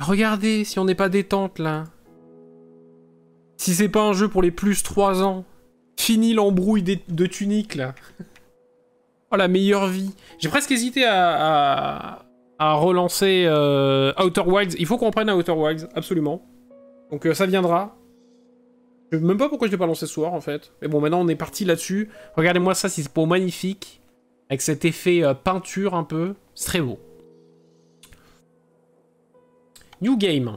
Regardez si on n'est pas détente là. Si c'est pas un jeu pour les plus 3 ans. Fini l'embrouille de tunique là. Oh la meilleure vie. J'ai presque hésité à relancer Outer Wilds. Il faut qu'on prenne Outer Wilds, absolument. Donc ça viendra. Je sais même pas pourquoi je l'ai pas lancé ce soir en fait. Mais bon, maintenant on est parti là-dessus. Regardez-moi ça, c'est pour magnifique. Avec cet effet peinture un peu. C'est très beau. New Game.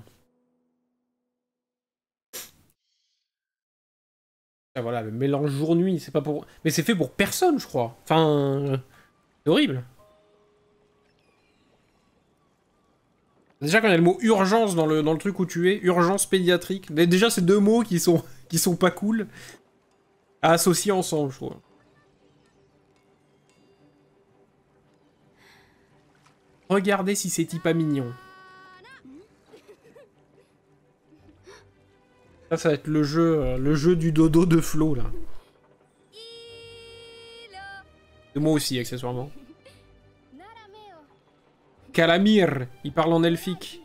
Ah, voilà, le mélange jour-nuit, c'est pas pour... Mais c'est fait pour personne, je crois. Enfin... c'est horrible. Déjà, quand il y a le mot urgence dans le truc où tu es, urgence pédiatrique. Déjà, c'est deux mots qui sont pas cool à associer ensemble, je trouve. Regardez si c'est pas mignon. Ça va être le jeu du dodo de Flo, là. Et moi aussi, accessoirement. Kalamir, il parle en elfique.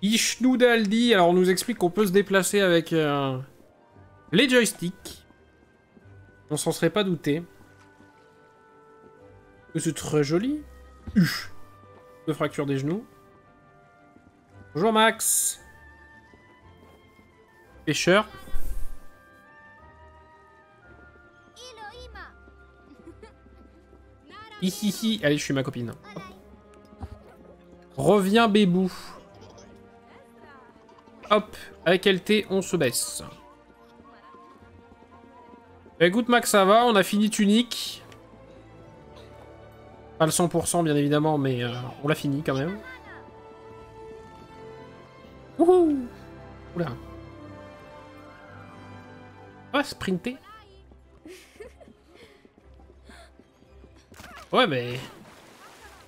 Ishnoudaldi, alors on nous explique qu'on peut se déplacer avec les joysticks. On s'en serait pas douté. C'est très joli. De fracture des genoux. Bonjour Max. Pêcheur. Hihihi. Allez, je suis ma copine. Hop. Reviens bébou. Hop. Avec LT, on se baisse. Écoute Max, ça va, on a fini Tunique. Pas le 100% bien évidemment, mais on l'a fini quand même. Wouhou! Oula. Ah, sprinter. Ouais, mais...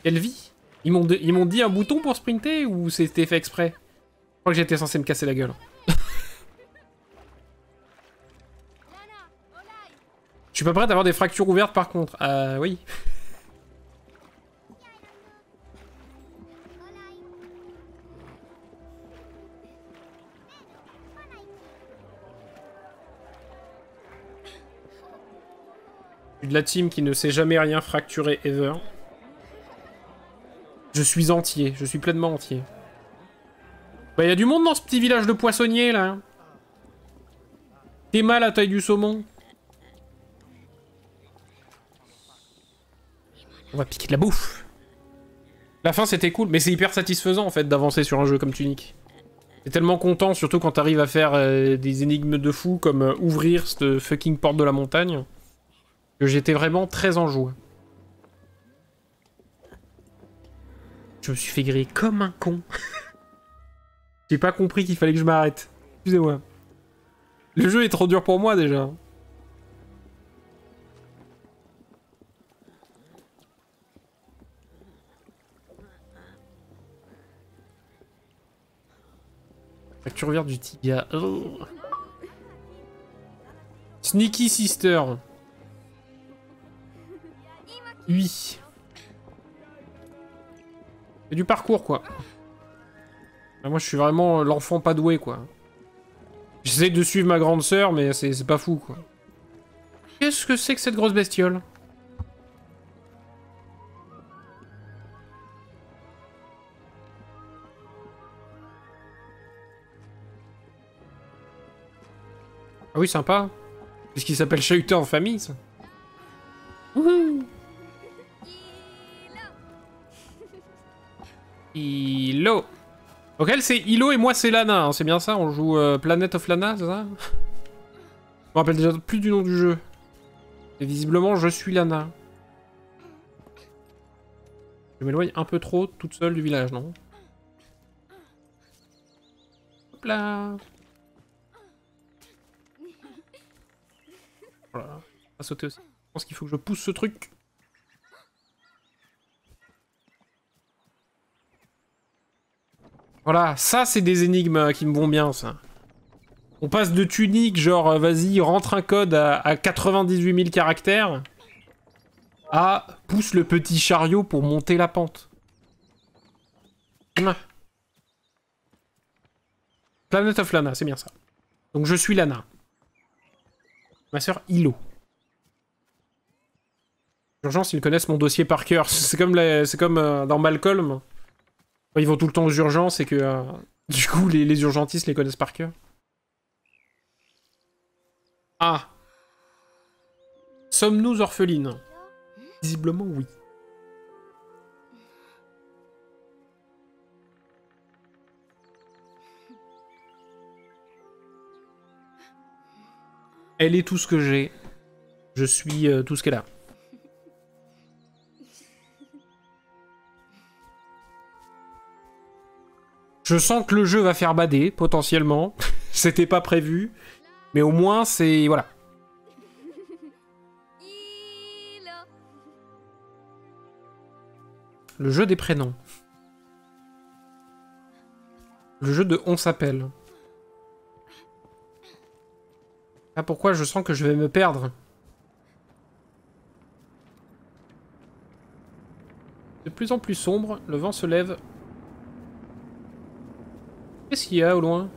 quelle vie! Ils m'ont dit un bouton pour sprinter ou c'était fait exprès? Je crois que j'étais censé me casser la gueule. Je suis pas prêt à avoir des fractures ouvertes par contre. Oui. Je suis de la team qui ne sait jamais rien fracturer ever. Je suis entier, je suis pleinement entier. Bah y a du monde dans ce petit village de poissonniers là. T'es mal à taille du saumon. On va piquer de la bouffe. La fin c'était cool, mais c'est hyper satisfaisant en fait d'avancer sur un jeu comme Tunic. T'es tellement content, surtout quand t'arrives à faire des énigmes de fou comme ouvrir cette fucking porte de la montagne. Que j'étais vraiment très enjoué. Je me suis fait griller comme un con. J'ai pas compris qu'il fallait que je m'arrête. Excusez-moi. Le jeu est trop dur pour moi déjà. Fracture verte du tibia. Oh. Sneaky Sister. Oui. C'est du parcours, quoi. Moi, je suis vraiment l'enfant pas doué, quoi. J'essaie de suivre ma grande sœur, mais c'est pas fou, quoi. Qu'est-ce que c'est que cette grosse bestiole? Ah oui, sympa. C'est ce qui s'appelle chahuter en famille, ça. Wouhou! Ilo. Donc elle c'est Ilo et moi c'est Lana, hein. C'est bien ça? On joue Planet of Lana, c'est ça? Je me rappelle déjà plus du nom du jeu. Et visiblement je suis Lana. Je m'éloigne un peu trop toute seule du village, non? Hop là. Voilà. On va sauter aussi. Je pense qu'il faut que je pousse ce truc. Voilà, ça c'est des énigmes qui me vont bien, ça. On passe de Tunic, genre, vas-y, rentre un code à 98 000 caractères. A, pousse le petit chariot pour monter la pente. Planet of Lana, c'est bien ça. Donc je suis Lana. Ma sœur Hilo. Urgence, ils connaissent mon dossier par cœur. C'est comme, dans Malcolm. Ils vont tout le temps aux urgences et que du coup les urgentistes les connaissent par cœur. Ah. Sommes-nous orphelines? Visiblement oui. Elle est tout ce que j'ai. Je suis tout ce qu'elle a. Je sens que le jeu va faire bader, potentiellement. C'était pas prévu. Mais au moins, c'est... Voilà. Le jeu des prénoms. Le jeu de On s'appelle. Ah, pourquoi je sens que je vais me perdre? De plus en plus sombre, le vent se lève. Qu'est-ce qu'il y a au loin?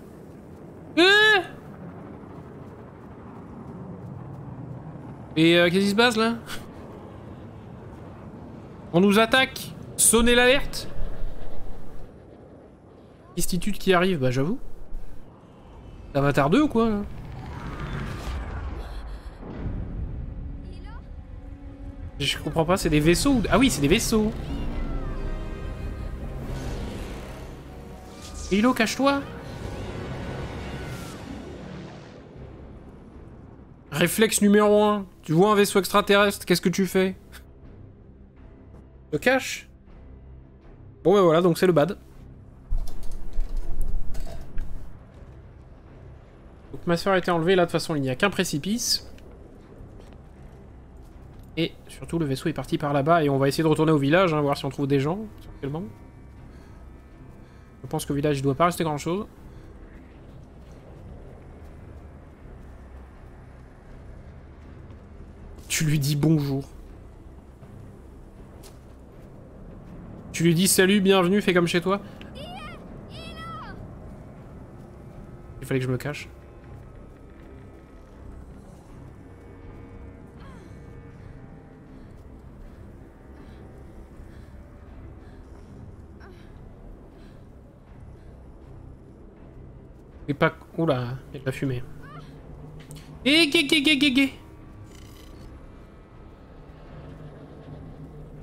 Et qu'est-ce qui se passe là? On nous attaque! Sonnez l'alerte! Institut qui arrive, bah j'avoue. Avatar 2 ou quoi là? Je comprends pas, c'est des vaisseaux? Ah oui, c'est des vaisseaux! Hilo, cache-toi! Réflexe numéro 1. Tu vois un vaisseau extraterrestre, qu'est-ce que tu fais? Te cache? Bon bah voilà, donc c'est le bad. Donc ma soeur a été enlevée, là de toute façon il n'y a qu'un précipice. Et surtout le vaisseau est parti par là-bas et on va essayer de retourner au village, hein, voir si on trouve des gens, actuellement. Je pense qu'au village il doit pas rester grand chose. Tu lui dis bonjour. Tu lui dis salut, bienvenue, fais comme chez toi. Il fallait que je me cache. Et pas... Oula, il y a de la fumée. Et gay.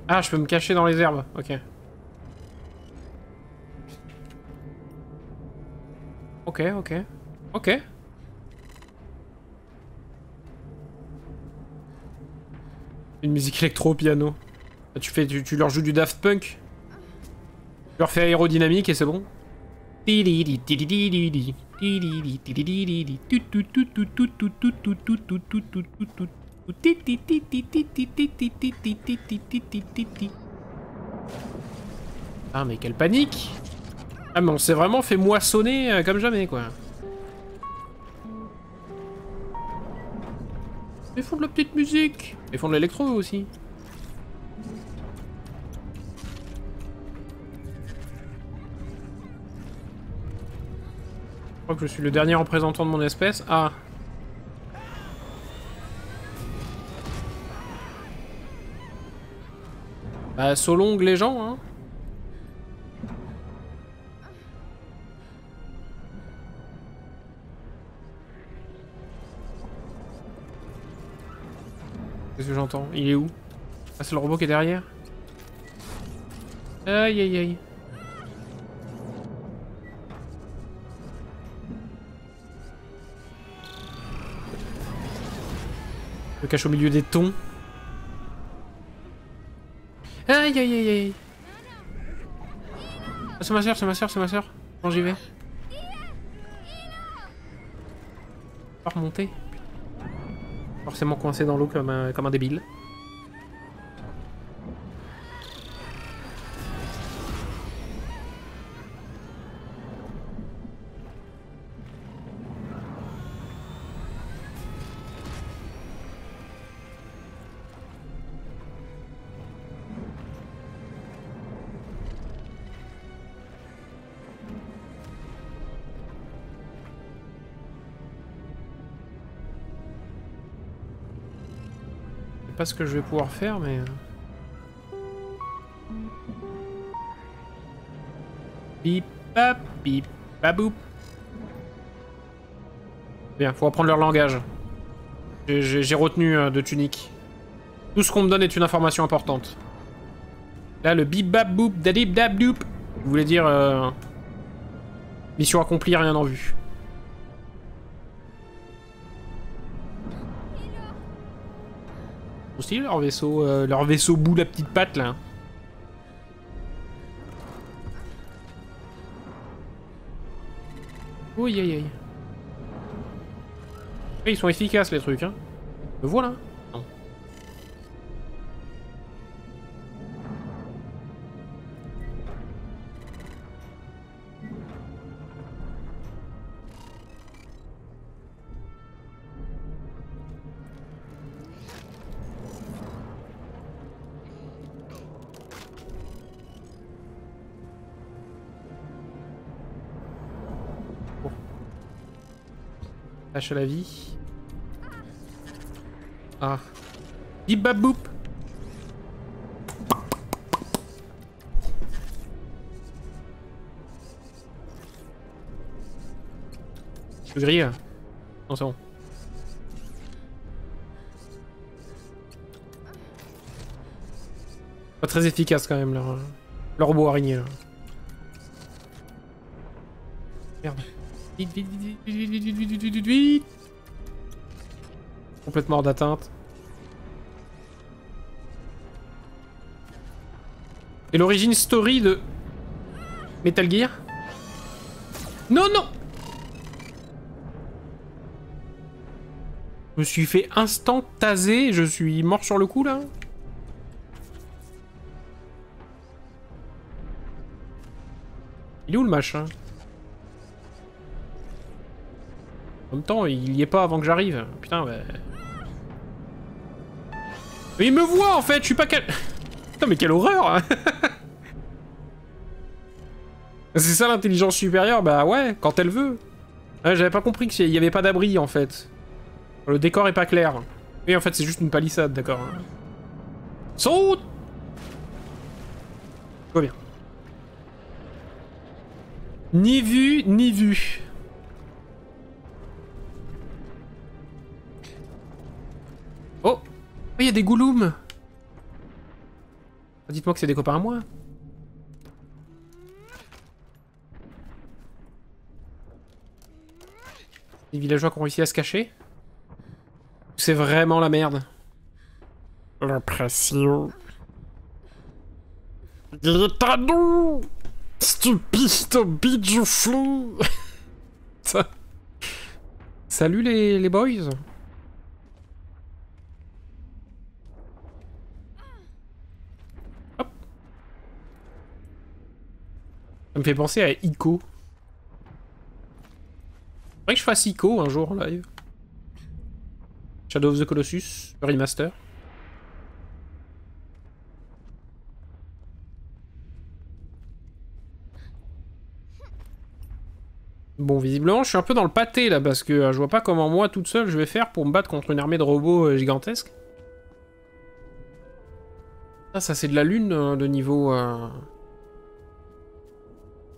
Ah, je peux me cacher dans les herbes, ok. Ok. Une musique électro au piano. Tu leur joues du Daft Punk. Tu leur fais aérodynamique et c'est bon. Ah mais quelle panique! Ah mais on s'est vraiment fait moissonner comme jamais quoi. Ils font de la petite musique. Ils font de l'électro aussi. Je crois que je suis le dernier représentant de mon espèce. Ah. Bah, Solong les gens, hein. Qu'est-ce que j'entends? Il est où? Ah, c'est le robot qui est derrière? Aïe. Je me cache au milieu des tons. Aïe. Ah, c'est ma soeur. Quand j'y vais. Pas remonter. Forcément coincé dans l'eau comme un débile. pas ce que je vais pouvoir faire, mais... Bip, bap, bip, baboop. Bien, faut apprendre leur langage. J'ai retenu de Tunique. Tout ce qu'on me donne est une information importante. Là, le bip bap boop dadip dap doop. Vous voulez dire mission accomplie, rien en vue. Aussi leur vaisseau bout la petite patte là. Oui, aïe aïe. Ils sont efficaces les trucs, hein. Me voilà. Non. Bon. Tâche à la vie. Ah. Bip bap boop. Je grille là. Non, c'est bon. Pas très efficace quand même leur robot araignée là. Merde. Vite, vite, vite, vite, vite, vite, vite, vite, vite, vite. Complètement hors d'atteinte. Et l'origine story de Metal Gear? Non, non! Je me suis fait instant taser, je suis mort sur le coup là. Il est où le machin? En même temps, il y est pas avant que j'arrive. Putain, ouais. Mais il me voit en fait, je suis pas quel... Putain, mais quelle horreur hein. C'est ça l'intelligence supérieure? Bah ouais, quand elle veut. Ouais, j'avais pas compris qu'il y avait pas d'abri en fait. Le décor est pas clair. Oui, en fait, c'est juste une palissade, d'accord. Saute! Tout va bien. Ni vu, ni vu. Oh! Il y a des goulooms! Dites-moi que c'est des copains à moi. Les villageois qui ont réussi à se cacher? C'est vraiment la merde. L'impression. Il est à nous! Stupide bidou flou! Salut les boys! Hop! Ça me fait penser à Ico. Faudrait que je fasse Ico un jour en live. Shadow of the Colossus, le remaster. Bon, visiblement, je suis un peu dans le pâté là, parce que je vois pas comment moi, toute seule, je vais faire pour me battre contre une armée de robots gigantesques. Ah, ça c'est de la lune de niveau...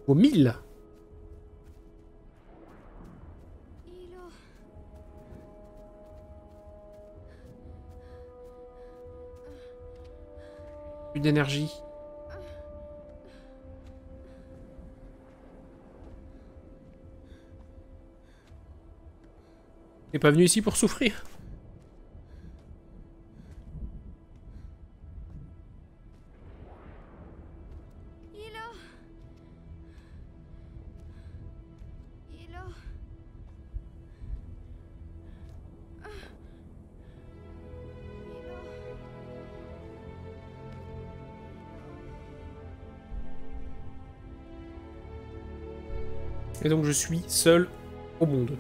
Au 1000. Plus d'énergie. T'es pas venu ici pour souffrir? Et donc je suis seul au monde.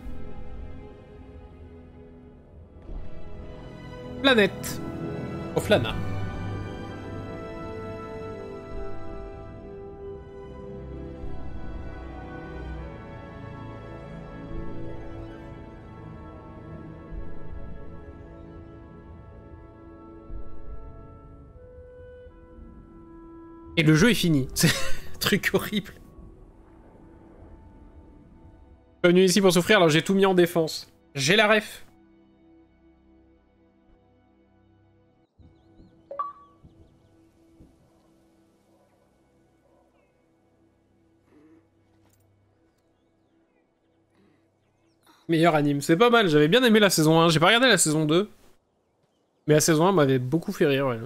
Planète. Oflana. Et le jeu est fini. C'est un truc horrible. Je suis venu ici pour souffrir, alors j'ai tout mis en défense. J'ai la ref. Meilleur anime, c'est pas mal, j'avais bien aimé la saison 1, j'ai pas regardé la saison 2. Mais la saison 1 m'avait beaucoup fait rire, ouais.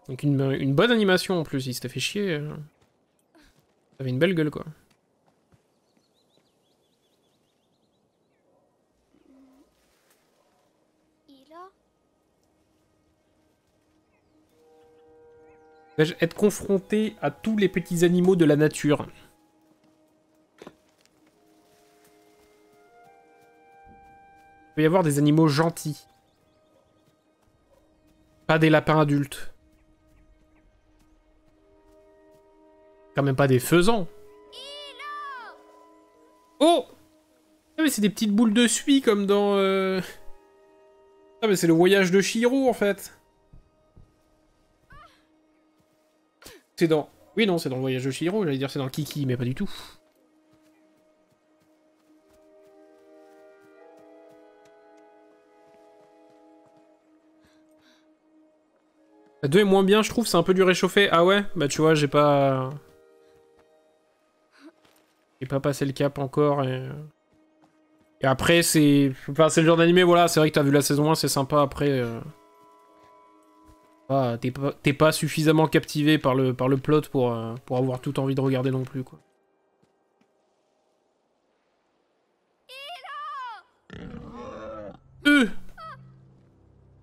Donc une bonne animation en plus, il s'était fait chier. Ça avait une belle gueule, quoi. Vais-je être confronté à tous les petits animaux de la nature? Il peut y avoir des animaux gentils. Pas des lapins adultes. Quand même pas des faisans. Oh! Ah mais c'est des petites boules de suie comme dans... Ah mais c'est le voyage de Chihiro en fait. C'est dans... Oui non, c'est dans le voyage de Chihiro, j'allais dire c'est dans Kiki, mais pas du tout. La 2 est moins bien, je trouve, c'est un peu du réchauffé. Ah ouais? Bah tu vois, j'ai pas... J'ai pas passé le cap encore et... Et après, c'est... Enfin, c'est le genre d'animé, voilà, c'est vrai que t'as vu la saison 1, c'est sympa, après... Ah, t'es pas suffisamment captivé par le plot pour avoir tout envie de regarder non plus, quoi.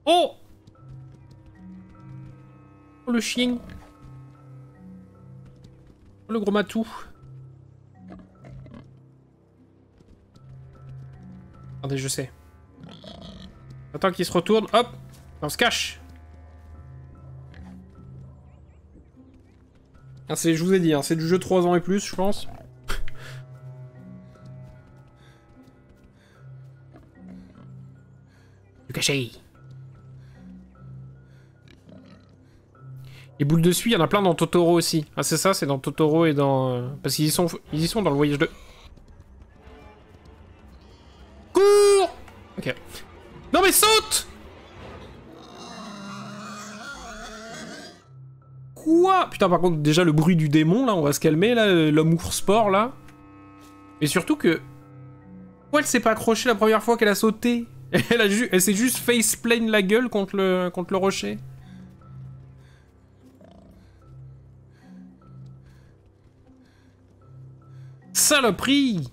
Oh! Oh, le chien! Oh, le gros matou! Attendez, je sais. Attends qu'il se retourne, hop! On se cache! Ah, je vous ai dit, hein, c'est du jeu 3 ans et plus, je pense. Du caché! Les boules de suie, il y en a plein dans Totoro aussi. Ah, c'est ça, c'est dans Totoro et dans... Parce qu'ils y sont dans le voyage de... Cours! Ok. Non mais saute! Quoi? Putain, par contre, déjà, le bruit du démon, là, on va se calmer, là, l'homme ours-sport, là. Et surtout que... Pourquoi elle s'est pas accrochée la première fois qu'elle a sauté? Elle s'est juste faceplane la gueule contre le rocher. Saloperie!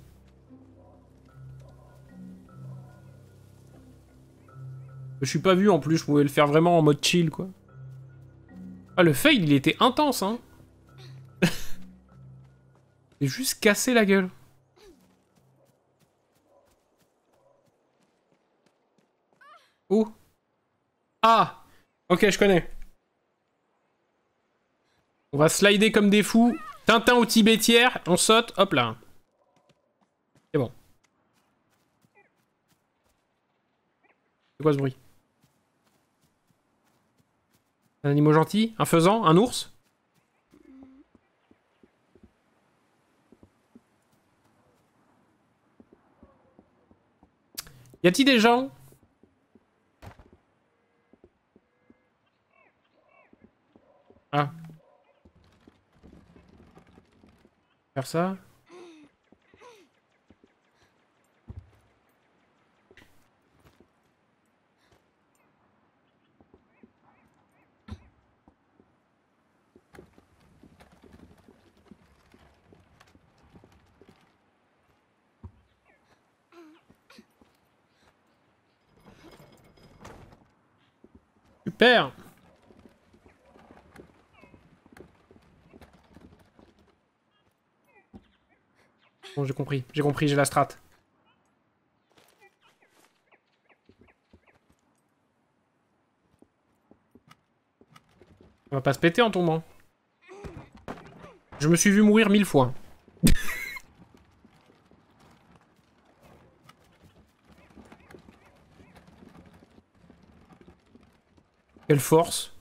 Je suis pas vu en plus, je pouvais le faire vraiment en mode chill, quoi. Ah, le fail, il était intense, hein. J'ai juste cassé la gueule. Où? Ah! Ok, je connais. On va slider comme des fous. Tintin au tibétière, on saute, hop là. C'est bon. C'est quoi ce bruit? Un animal gentil? Un faisan? Un ours? Y a-t-il des gens? Ah. Faire ça? Super! Bon, j'ai compris, j'ai la strat. On va pas se péter en tombant. Je me suis vu mourir 1000 fois. Quelle force.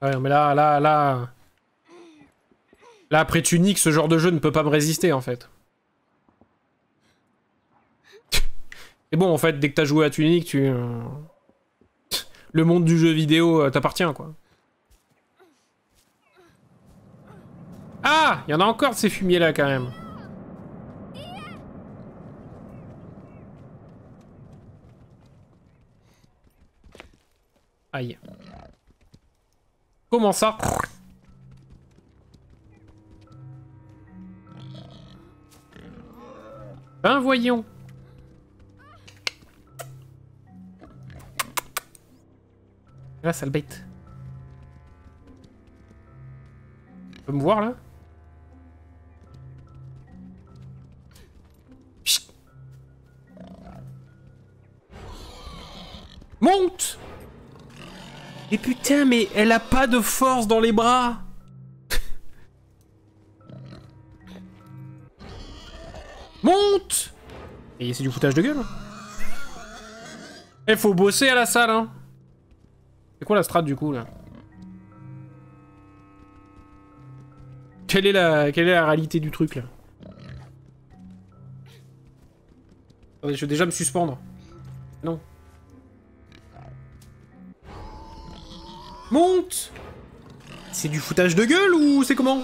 Ouais, mais là, après Tunic, ce genre de jeu ne peut pas me résister, en fait. Et bon, en fait, dès que t'as joué à Tunic, le monde du jeu vidéo t'appartient, quoi. Ah! Il y en a encore de ces fumiers-là, quand même. Aïe. Comment ça? Ben voyons. Là, sale bête. Tu peux me voir, là? Chut. Monte! Et putain, mais elle a pas de force dans les bras! Monte! Et c'est du foutage de gueule. Eh, faut bosser à la salle, hein. C'est quoi la strat du coup, là? Quelle est la réalité du truc, là? Attendez, je vais déjà me suspendre. Non. Monte! C'est du foutage de gueule ou c'est comment?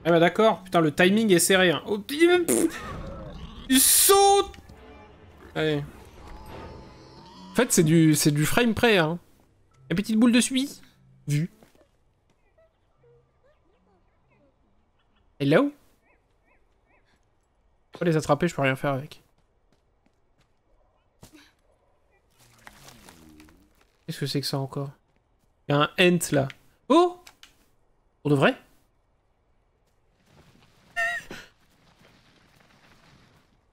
Ah bah d'accord, putain le timing est serré. Hein. Oh, il saute! Allez. En fait c'est du frame près hein. La petite boule de suie. Vu. Hello? Je peux les attraper, je peux rien faire avec. Qu'est-ce que c'est que ça encore? Il y a un ent là. Oh! Pour de vrai?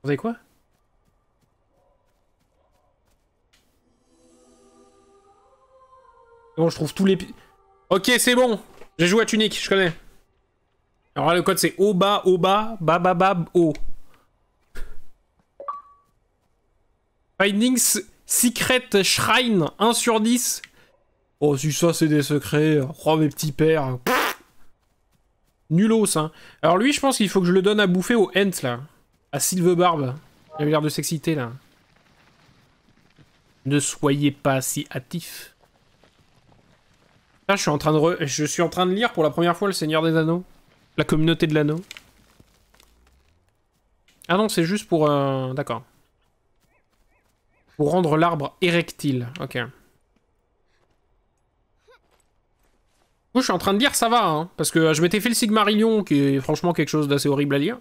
Vous savez quoi? Bon, je trouve tous les... Ok, c'est bon. J'ai joué à Tunic, je connais. Alors là, le code c'est OBA, OBA, BABABAB, O. Findings Secret Shrine, 1 sur 10. Oh, si ça c'est des secrets. Oh, mes petits pères. Nulos, hein. Alors lui, je pense qu'il faut que je le donne à bouffer au Ent, là. À Sylvebarbe. Il avait l'air de s'exciter, là. Ne soyez pas si hâtifs. Là, je suis en train de lire pour la première fois Le Seigneur des Anneaux. La communauté de l'anneau. Ah non, c'est juste pour... D'accord. Pour rendre l'arbre érectile. Ok. Moi, je suis en train de lire, ça va, hein. Parce que je m'étais fait le Sigmarillion, qui est franchement quelque chose d'assez horrible à lire.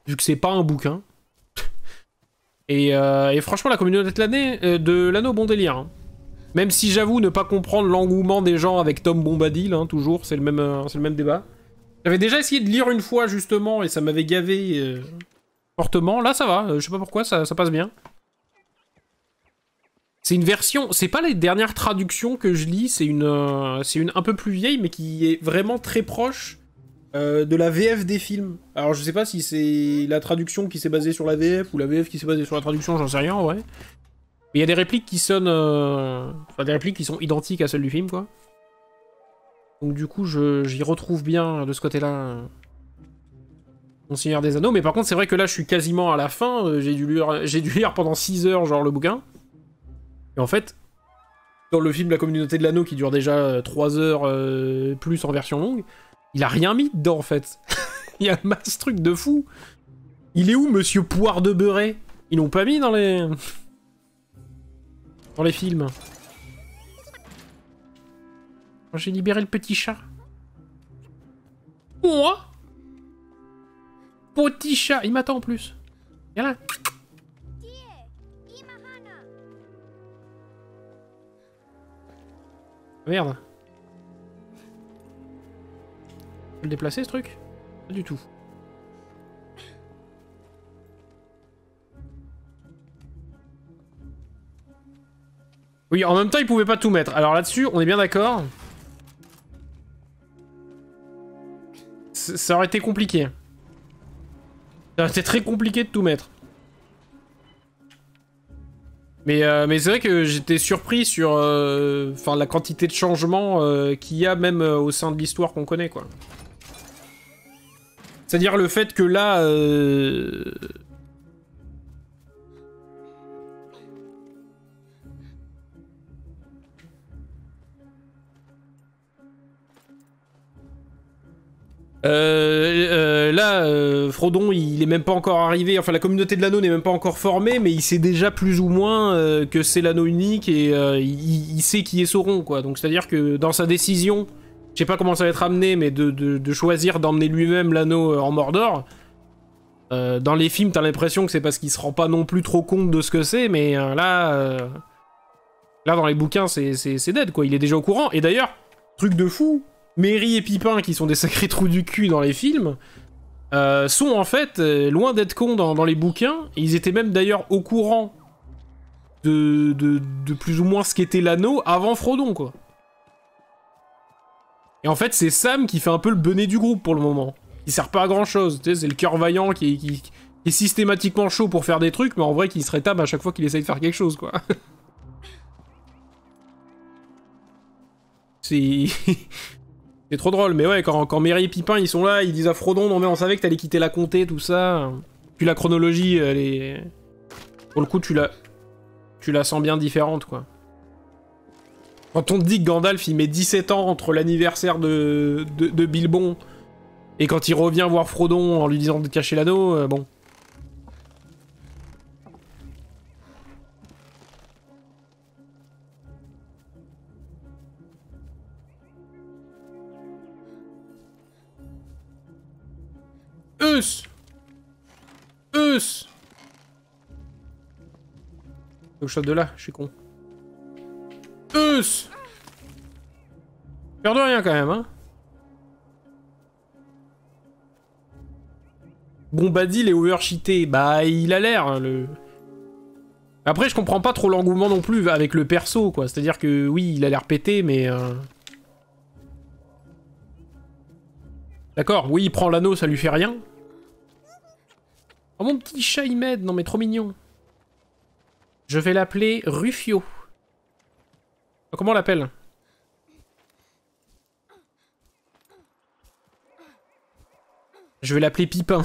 Vu que c'est pas un bouquin. Et franchement, la communauté de l'anneau, bon délire. Hein. Même si j'avoue ne pas comprendre l'engouement des gens avec Tom Bombadil, hein, toujours, c'est le même débat. J'avais déjà essayé de lire une fois, justement, et ça m'avait gavé fortement. Là, ça va, je sais pas pourquoi, ça passe bien. C'est une version... C'est pas les dernières traductions que je lis, c'est une un peu plus vieille, mais qui est vraiment très proche de la VF des films. Alors, je sais pas si c'est la traduction qui s'est basée sur la VF, ou la VF qui s'est basée sur la traduction, j'en sais rien, en vrai. Mais il y a des répliques qui sonnent... Enfin, des répliques qui sont identiques à celles du film, quoi. Donc du coup, j'y retrouve bien de ce côté-là Mon Seigneur des Anneaux. Mais par contre, c'est vrai que là, je suis quasiment à la fin. J'ai dû lire pendant 6 heures, genre, le bouquin. Et en fait, dans le film La Communauté de l'Anneau, qui dure déjà 3 heures plus en version longue, il a rien mis dedans, en fait. Il y a un masse truc de fou. Il est où, Monsieur Poire de Beurré? Ils l'ont pas mis dans les... dans les films. J'ai libéré le petit chat. Moi? Petit chat. Il m'attend en plus. Viens là. Merde. Je peux le déplacer ce truc? Pas du tout. Oui, en même temps, il pouvait pas tout mettre. Alors là-dessus, on est bien d'accord. Ça aurait été compliqué. Ça aurait été très compliqué de tout mettre. Mais c'est vrai que j'étais surpris sur enfin, la quantité de changements qu'il y a même au sein de l'histoire qu'on connaît, quoi. C'est-à-dire le fait que là... Frodon, il est même pas encore arrivé, enfin la communauté de l'anneau n'est même pas encore formée, mais il sait déjà plus ou moins que c'est l'anneau unique et il sait qui est Sauron, quoi. Donc c'est-à-dire que dans sa décision, je sais pas comment ça va être amené, mais de choisir d'emmener lui-même l'anneau en Mordor, dans les films t'as l'impression que c'est parce qu'il se rend pas non plus trop compte de ce que c'est, mais là dans les bouquins c'est dead, quoi. Il est déjà au courant, et d'ailleurs, truc de fou, Merry et Pipin, qui sont des sacrés trous du cul dans les films, sont en fait loin d'être cons dans les bouquins. Et ils étaient même d'ailleurs au courant de plus ou moins ce qu'était l'anneau avant Frodon, quoi. Et en fait, c'est Sam qui fait un peu le benet du groupe pour le moment. Il sert pas à grand chose, tu sais, c'est le cœur vaillant qui est systématiquement chaud pour faire des trucs, mais en vrai qui se rétame à chaque fois qu'il essaye de faire quelque chose, quoi. C'est... C'est trop drôle, mais ouais, quand Merry et Pipin ils sont là, ils disent à Frodon, non mais on savait que t'allais quitter la comté, tout ça. Puis la chronologie, elle est... Pour le coup, tu la sens bien différente, quoi. Quand on te dit que Gandalf, il met 17 ans entre l'anniversaire de Bilbon et quand il revient voir Frodon en lui disant de cacher l'anneau, bon... Eus! Faut que je saute de là, je suis con. Peur de rien quand même, hein. Bombadil est overcheaté, bah il a l'air, hein, le... Après je comprends pas trop l'engouement non plus avec le perso, quoi. C'est-à-dire que oui, il a l'air pété, mais... D'accord, oui, il prend l'anneau, ça lui fait rien. Oh, mon petit chat, il m'aide. Non, mais trop mignon. Je vais l'appeler Rufio. Comment on l'appelle? Je vais l'appeler Pipin.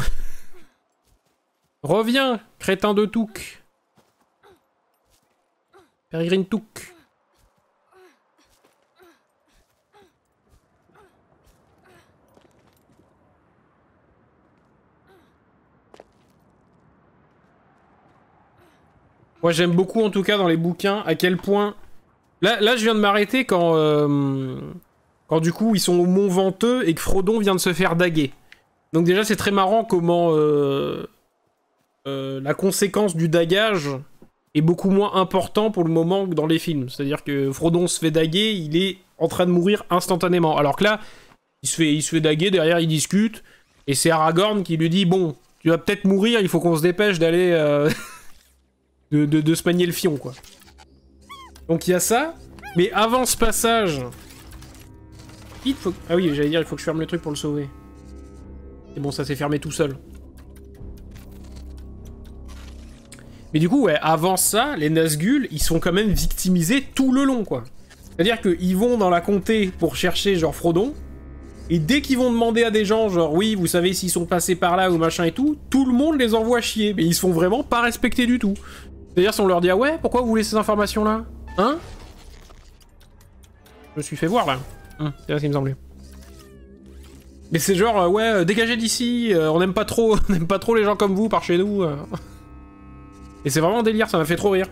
Reviens, crétin de Touk. Pérégrine Touk. Moi j'aime beaucoup en tout cas dans les bouquins à quel point... Là je viens de m'arrêter quand... Quand du coup ils sont au Mont Venteux et que Frodon vient de se faire daguer. Donc déjà c'est très marrant comment la conséquence du dagage est beaucoup moins important pour le moment que dans les films. C'est-à-dire que Frodon se fait daguer, il est en train de mourir instantanément. Alors que là, il se fait daguer, derrière il discute, et c'est Aragorn qui lui dit « Bon, tu vas peut-être mourir, il faut qu'on se dépêche d'aller... de se manier le fion, quoi. » Donc il y a ça, mais avant ce passage... Ah oui, j'allais dire, il faut que je ferme le truc pour le sauver. Et bon, ça s'est fermé tout seul. Mais du coup, ouais, avant ça, les Nazgûl, ils sont quand même victimisés tout le long, quoi. C'est-à-dire qu'ils vont dans la comté pour chercher, genre, Frodon, et dès qu'ils vont demander à des gens, genre, oui, vous savez s'ils sont passés par là ou machin et tout le monde les envoie chier, mais ils se font vraiment pas respecter du tout. C'est-à-dire, si on leur dit, ah ouais, pourquoi vous voulez ces informations-là? Hein? Je me suis fait voir, là. C'est là ce qui me semblait. Mais c'est genre, ouais, dégagez d'ici, on n'aime pas trop, on n'aime pas trop les gens comme vous par chez nous. Et c'est vraiment un délire, ça m'a fait trop rire.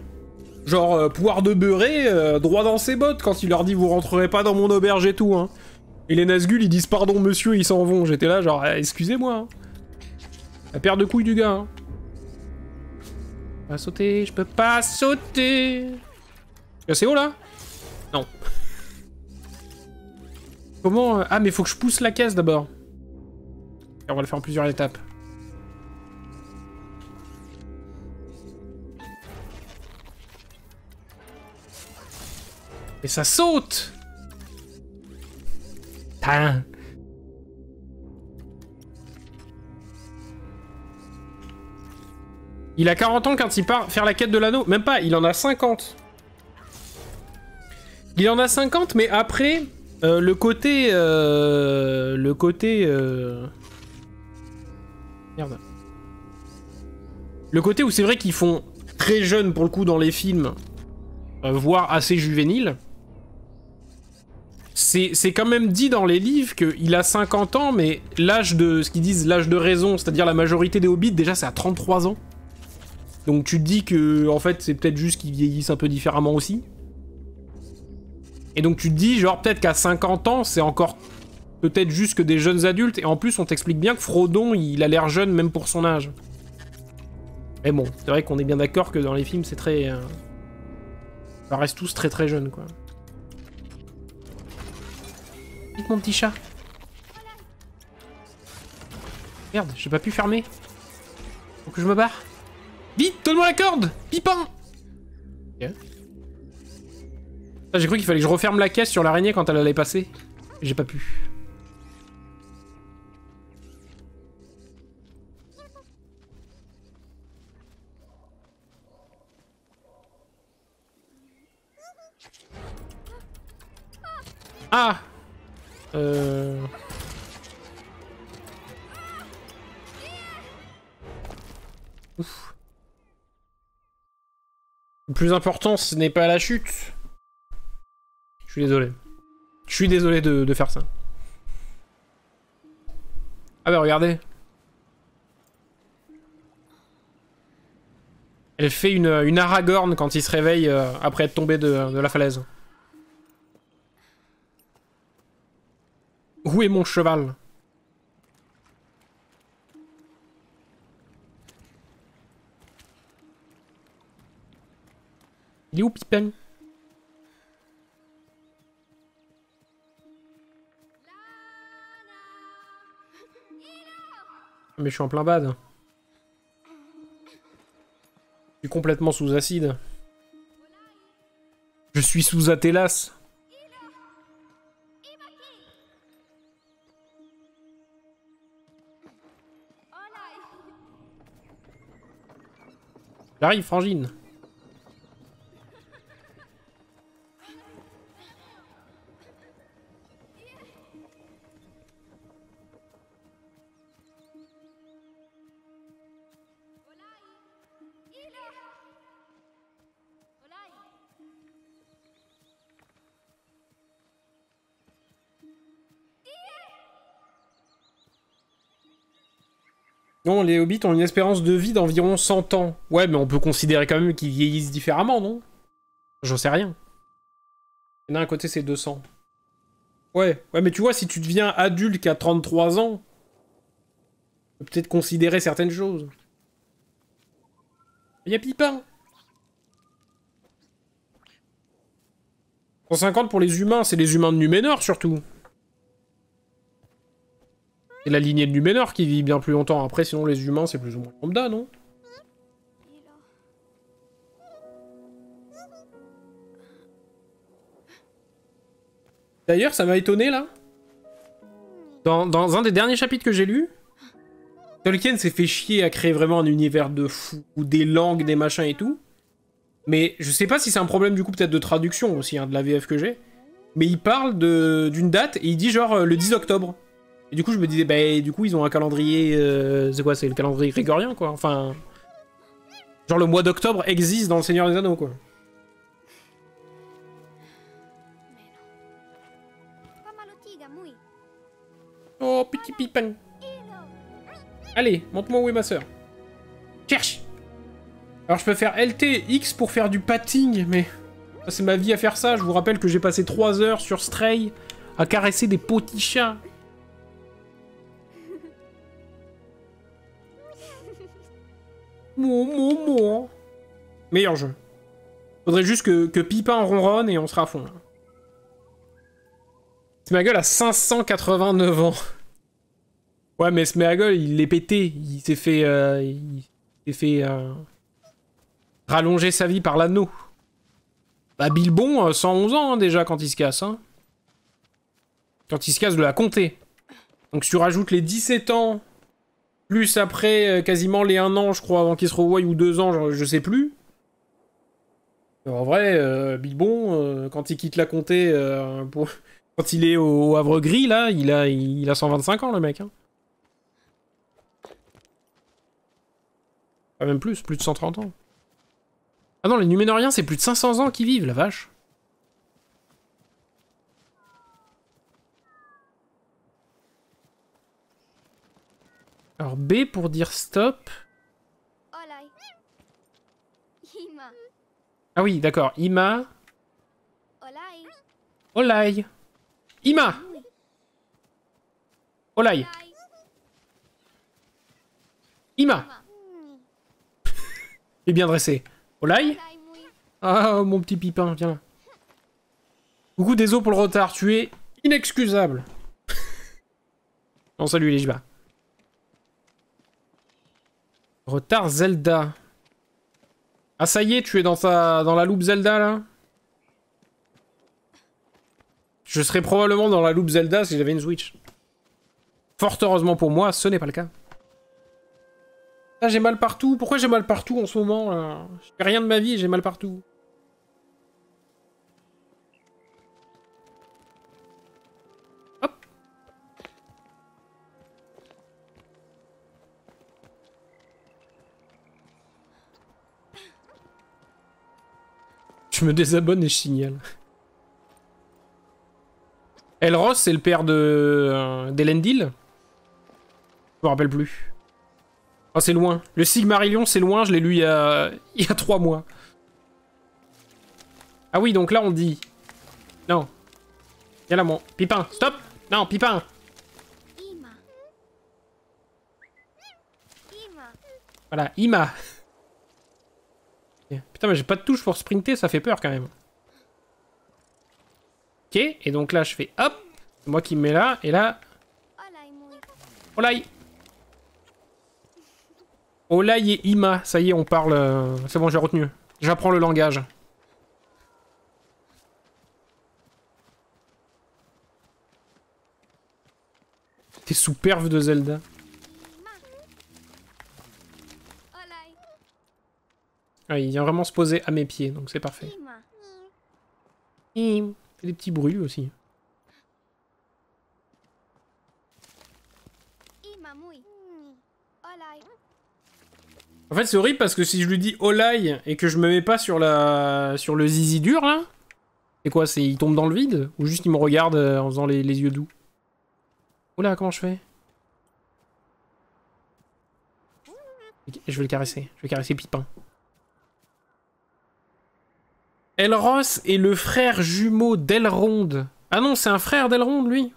Genre, poire de beurré, droit dans ses bottes quand il leur dit vous rentrerez pas dans mon auberge et tout, hein. Et les Nazgûl, ils disent pardon monsieur, ils s'en vont. J'étais là genre, excusez-moi. Hein. La paire de couilles du gars. Hein. Je peux pas sauter, je peux pas sauter. C'est assez haut là? Non. Comment... Ah mais faut que je pousse la caisse d'abord. On va le faire en plusieurs étapes. Et ça saute! Putain! Il a 40 ans quand il part faire la quête de l'anneau. Même pas, il en a 50. Il en a 50, mais après, le côté... Merde. Le côté où c'est vrai qu'ils font très jeune pour le coup dans les films, voire assez juvénile. C'est quand même dit dans les livres qu'il a 50 ans, mais l'âge de... Ce qu'ils disent, l'âge de raison, c'est-à-dire la majorité des hobbits, déjà c'est à 33 ans. Donc tu te dis que, en fait, c'est peut-être juste qu'ils vieillissent un peu différemment aussi. Et donc tu te dis, genre, peut-être qu'à 50 ans, c'est encore peut-être juste que des jeunes adultes. Et en plus, on t'explique bien que Frodon, il a l'air jeune même pour son âge. Mais bon, c'est vrai qu'on est bien d'accord que dans les films, c'est très... Ça reste tous très très jeunes, quoi. Vite, mon petit chat. Merde, j'ai pas pu fermer. Faut que je me barre. Vite, donne-moi la corde, Pipin. Ok. J'ai cru qu'il fallait que je referme la caisse sur l'araignée quand elle allait passer. J'ai pas pu. Ah. Ouf. Le plus important, ce n'est pas la chute. Je suis désolé. Je suis désolé de faire ça. Ah bah regardez. Elle fait une Aragorn quand il se réveille après être tombé de la falaise. Où est mon cheval? Il est où, Pipin? Mais je suis en plein bad. Je suis complètement sous acide. Je suis sous Athélas. J'arrive, Frangine. Non, les hobbits ont une espérance de vie d'environ 100 ans. Ouais, mais on peut considérer quand même qu'ils vieillissent différemment, non? J'en sais rien. Il y en a un côté, c'est 200. Ouais, mais tu vois, si tu deviens adulte qu'à 33 ans, tu peux peut-être considérer certaines choses. Il y a Pipin. 150 pour les humains, c'est les humains de Numénor, surtout. C'est la lignée de Numénor qui vit bien plus longtemps. Après, sinon, les humains, c'est plus ou moins lambda, non? D'ailleurs, ça m'a étonné, là. Dans un des derniers chapitres que j'ai lu, Tolkien s'est fait chier à créer vraiment un univers de fou, ou des langues, des machins et tout. Mais je sais pas si c'est un problème, du coup, peut-être de traduction aussi, hein, de la VF que j'ai. Mais il parle d'une date, et il dit genre le 10 octobre. Et du coup, je me disais, bah, du coup, ils ont un calendrier... c'est quoi? C'est le calendrier grégorien, quoi. Enfin... Genre, le mois d'octobre existe dans le Seigneur des Anneaux, quoi. Oh, petit Pipin. Allez, montre-moi où est ma sœur. Cherche. Alors, je peux faire LT, X pour faire du patting, mais... C'est ma vie à faire ça. Je vous rappelle que j'ai passé 3 heures sur Stray à caresser des petits chats. Meilleur jeu. Faudrait juste que Pipin ronronne et on sera à fond. Sméagol a 589 ans. Ouais, mais Sméagol, il l'est pété. Il s'est fait... rallonger sa vie par l'anneau. Bah, Bilbon, 111 ans, hein, déjà, quand il se casse. Hein. Quand il se casse de la comté. Donc si tu rajoutes les 17 ans... Plus après quasiment les 1 an, je crois, avant qu'il se revoie, ou 2 ans, je sais plus. En vrai, Bilbon, quand il quitte la comté, quand il est au Havre Gris, là, il a 125 ans, le mec. Hein. Pas même plus de 130 ans. Ah non, les Numénoriens, c'est plus de 500 ans qu'ils vivent, la vache. Alors B pour dire stop. Ah oui, d'accord. Ima. Olay. Ima. Olay. Ima. Il est bien dressé. Olay. Ah, mon petit pipin, viens là. Coucou, désolé pour le retard. Tu es inexcusable. Non, salut les jibas. Retard Zelda. Ah ça y est, tu es dans la loupe Zelda là? Je serais probablement dans la loupe Zelda si j'avais une Switch. Fort heureusement pour moi, ce n'est pas le cas. Ah j'ai mal partout. Pourquoi j'ai mal partout en ce moment là? Je fais rien de ma vie, j'ai mal partout. Hop. Je me désabonne et je signale. Elros, c'est le père d'Elendil. Je me rappelle plus. Oh, c'est loin. Le Sigmarillion, c'est loin, je l'ai lu il y a 3 mois. Ah oui, donc là, on dit... Non. Viens là, mon... Pipin, stop. Non, Pipin. Voilà, Ima. Putain, mais j'ai pas de touche pour sprinter, ça fait peur quand même. Ok, et donc là, je fais hop. C'est moi qui me mets là, et là... Olay. Olay et Ima, ça y est, on parle... C'est bon, j'ai retenu. J'apprends le langage. T'es sous perve de Zelda. Ah, il vient vraiment se poser à mes pieds, donc c'est parfait. Il fait des petits bruits aussi. En fait, c'est horrible parce que si je lui dis Olay et que je me mets pas sur le zizi dur là, c'est quoi? C'est il tombe dans le vide? Ou juste il me regarde en faisant les yeux doux? Oula, comment je fais? Je vais le caresser. Je vais caresser Pipin. Elros est le frère jumeau d'Elrond. Ah non, c'est un frère d'Elrond, lui.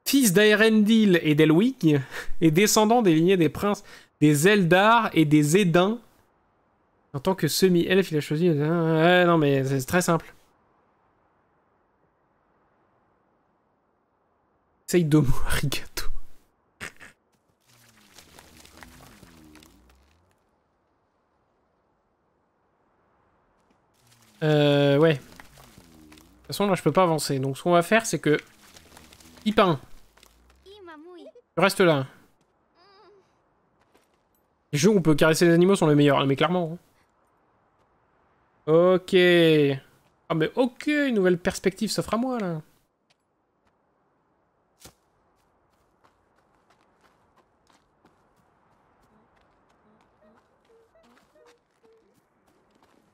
Fils d'Aerendil et d'Elwig, et descendant des lignées des princes des Eldar et des Édins. En tant que semi-elfe, il a choisi... non, mais c'est très simple. Seidomo arigato. Ouais. De toute façon, là, je peux pas avancer. Donc, ce qu'on va faire, c'est que... Pipin. Tu restes là. Les jeux où on peut caresser les animaux sont les meilleurs, mais clairement. Hein. Ok. Ah, mais ok, une nouvelle perspective s'offre à moi, là.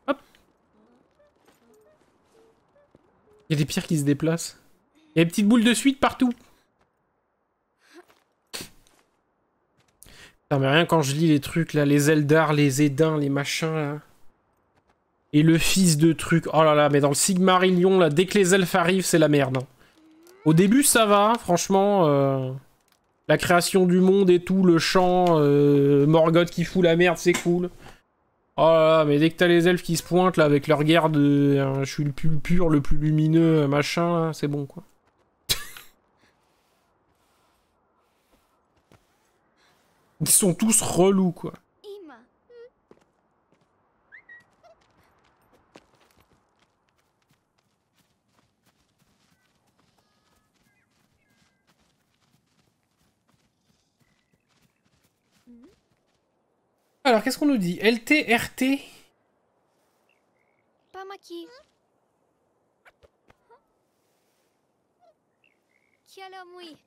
Hop. Il y a des pierres qui se déplacent. Il y a des petites boules de suite partout. Putain, mais rien quand je lis les trucs, là, les Eldar, les Édins, les machins, là. Et le fils de truc. Oh là là, mais dans le Sigmarillion, là, dès que les elfes arrivent, c'est la merde. Hein. Au début, ça va, franchement. La création du monde et tout, le chant, Morgoth qui fout la merde, c'est cool. Oh là là, mais dès que t'as les elfes qui se pointent, là, avec leur guerre de... je suis le plus pur, le plus lumineux, machin, c'est bon, quoi. Ils sont tous relous, quoi. Alors, qu'est-ce qu'on nous dit? LT, RT? Pamaki. Kialamui.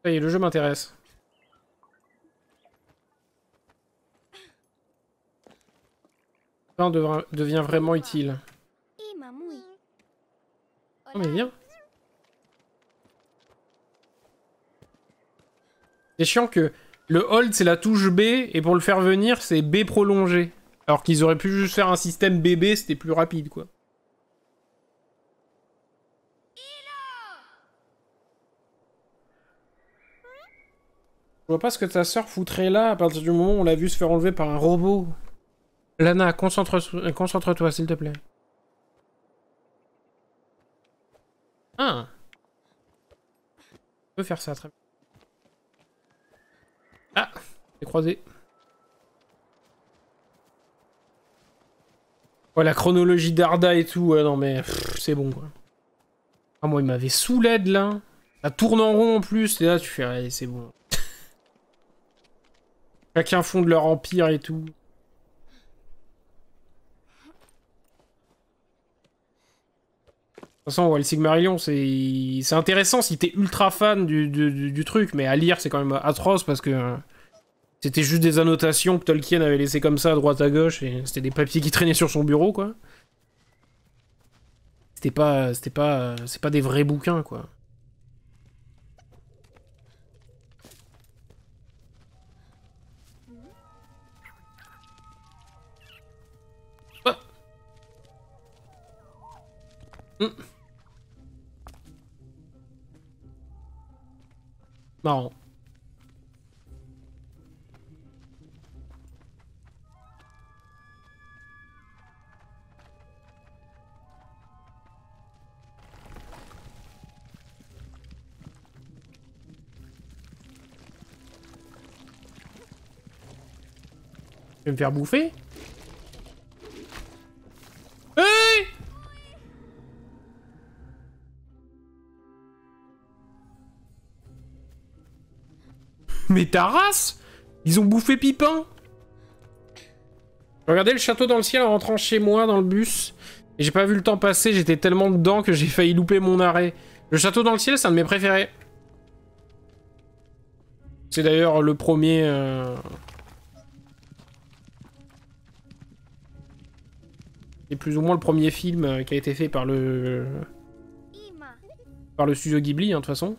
Ça y est, le jeu m'intéresse. Devient vraiment utile. Imamui. Oh mais viens. C'est chiant que le hold c'est la touche B et pour le faire venir c'est B prolongé. Alors qu'ils auraient pu juste faire un système BB, c'était plus rapide quoi. Je vois pas ce que ta sœur foutrait là à partir du moment où on l'a vu se faire enlever par un robot. Lana, concentre-toi s'il te plaît. Ah. On peut faire ça très bien. Ah, j'ai croisé. Ouais, la chronologie d'Arda et tout, ouais, non mais c'est bon quoi. Ah, moi il m'avait sous l'aide là. Ça tourne en rond en plus, et là tu fais, allez, c'est bon. Chacun fonde leur empire et tout. De toute façon, ouais, le Sigmarillion, c'est intéressant si t'es ultra fan du truc, mais à lire c'est quand même atroce parce que c'était juste des annotations que Tolkien avait laissées comme ça à droite à gauche et c'était des papiers qui traînaient sur son bureau quoi. C'est pas des vrais bouquins quoi. Ah. Marrant. Je vais me faire bouffer? Hey! Mais ta race! Ils ont bouffé Pipin! Regardez le château dans le ciel en rentrant chez moi dans le bus. Et j'ai pas vu le temps passer, j'étais tellement dedans que j'ai failli louper mon arrêt. Le château dans le ciel, c'est un de mes préférés. C'est d'ailleurs le premier... C'est plus ou moins le premier film qui a été fait par le studio Ghibli, hein, de toute façon.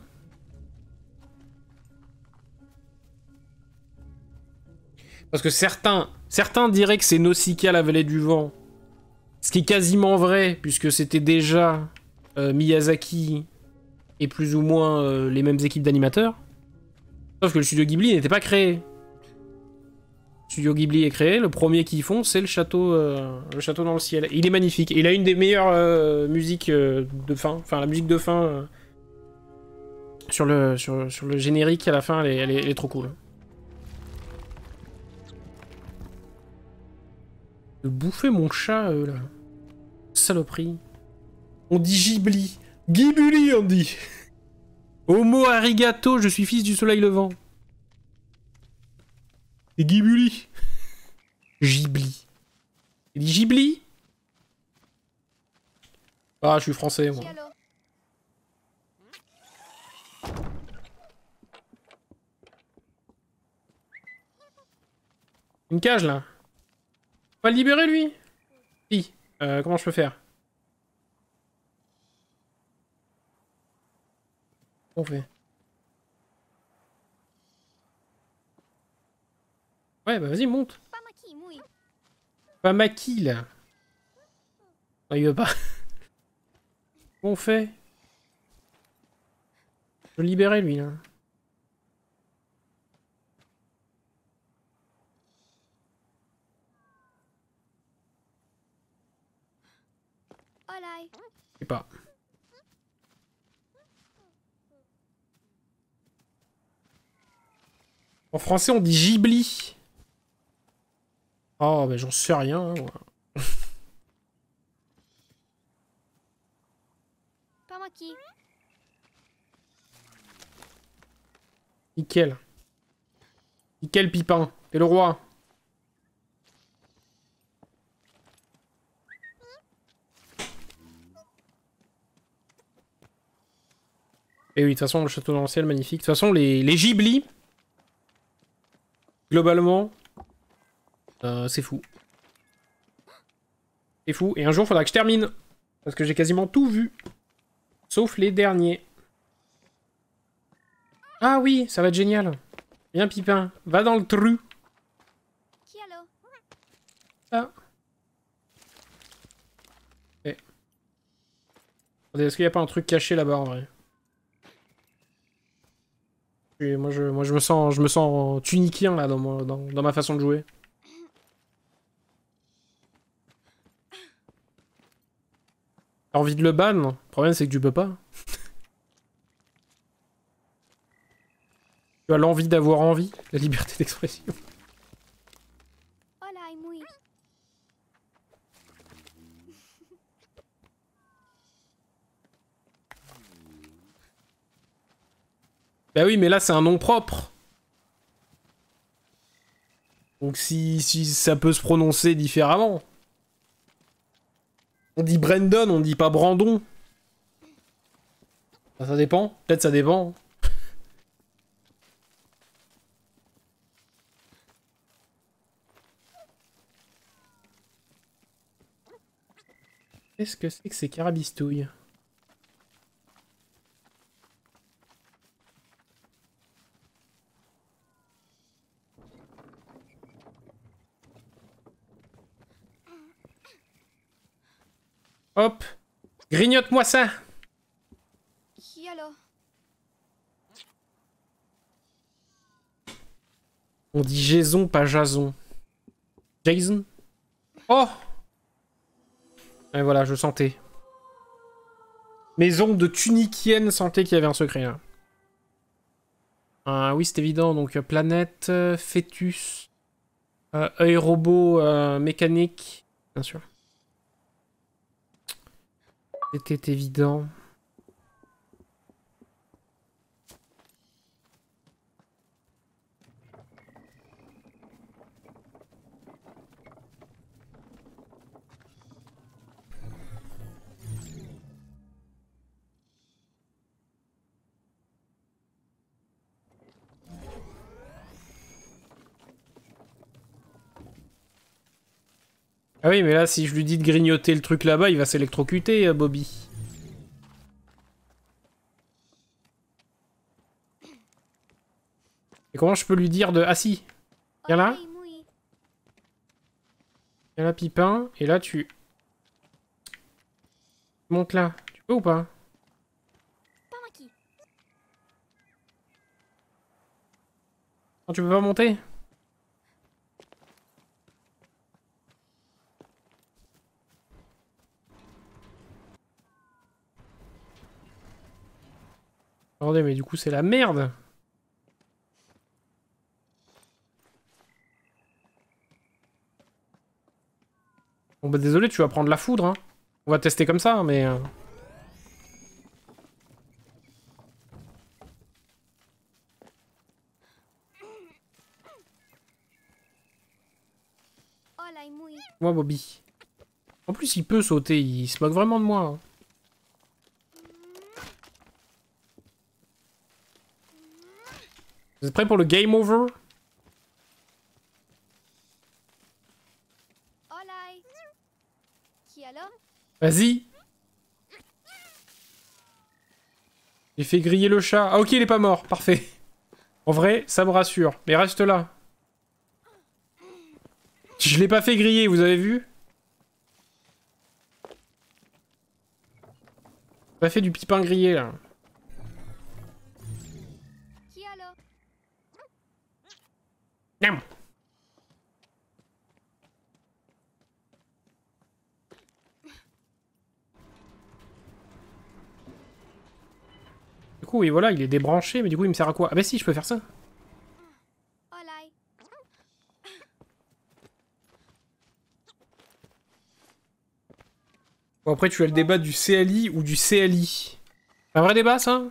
Parce que certains diraient que c'est Nausicaa, la vallée du vent. Ce qui est quasiment vrai, puisque c'était déjà Miyazaki et plus ou moins les mêmes équipes d'animateurs. Sauf que le studio Ghibli n'était pas créé. Le studio Ghibli est créé, le premier qu'ils font, c'est le château dans le ciel. Et il est magnifique. Et il a une des meilleures musiques de fin. Enfin, la musique de fin sur le générique à la fin, elle est trop cool. De bouffer mon chat, là. Saloperie. On dit Ghibli. Ghibli, on dit. Homo arigato, je suis fils du soleil levant. Et Ghibli. Ghibli. Il dit Ghibli? Ah, je suis français, moi. Une cage, là. On va le libérer, lui? Si. Comment je peux faire? On fait. Ouais, bah vas-y, monte. Pas Maki, là. Non, il veut pas. Comment on fait? Je veux le libérer, lui, là. Je sais pas. En français, on dit Ghibli. Oh, bah j'en sais rien. Hein, ouais. Nickel. Nickel Pipin, t'es le roi. Et oui, de toute façon, le château d'anciel, magnifique. De toute façon, les Ghibli, globalement, c'est fou. C'est fou. Et un jour, faudra que je termine. Parce que j'ai quasiment tout vu. Sauf les derniers. Ah oui, ça va être génial. Viens, Pipin, va dans le trou. Ah. Okay. Est-ce qu'il n'y a pas un truc caché là-bas, en vrai? Et moi, je me sens tunikien, là, dans ma façon de jouer. T'as envie de le ban? Le problème, c'est que tu peux pas. Tu as l'envie d'avoir envie, la liberté d'expression. Bah oui, mais là, c'est un nom propre. Donc si ça peut se prononcer différemment. On dit Brandon, on dit pas Brandon. Ça dépend. Peut-être ça dépend. Qu'est-ce que c'est que ces carabistouilles? Hop! Grignote-moi ça! On dit Jason, pas Jason. Jason? Oh! Et voilà, je sentais. Mes ongles de tunikienne sentaient qu'il y avait un secret là. Oui, c'est évident. Donc, planète, fœtus, œil robot mécanique. Bien sûr. C'était évident. Ah oui, mais là, si je lui dis de grignoter le truc là-bas, il va s'électrocuter, Bobby. Et comment je peux lui dire de... Ah si. Viens là. Viens là, Pipin. Et là, tu... Monte là. Tu peux ou pas? Non, tu peux pas monter? Attendez, mais du coup, c'est la merde. Bon bah désolé, tu vas prendre la foudre, hein. On va tester comme ça, hein, mais... Moi, Bobby. En plus, il peut sauter, il se moque vraiment de moi. Hein. Vous êtes prêts pour le game over? Vas-y. J'ai fait griller le chat. Ah ok, il est pas mort. Parfait. En vrai, ça me rassure. Mais reste là. Je l'ai pas fait griller, vous avez vu? J'ai pas fait du pipin grillé, là. Miam. Du coup, oui, voilà, il est débranché, mais du coup, il me sert à quoi? Ah bah si, je peux faire ça. Bon, après, tu as le débat du CLI ou du CLI. Un vrai débat, ça?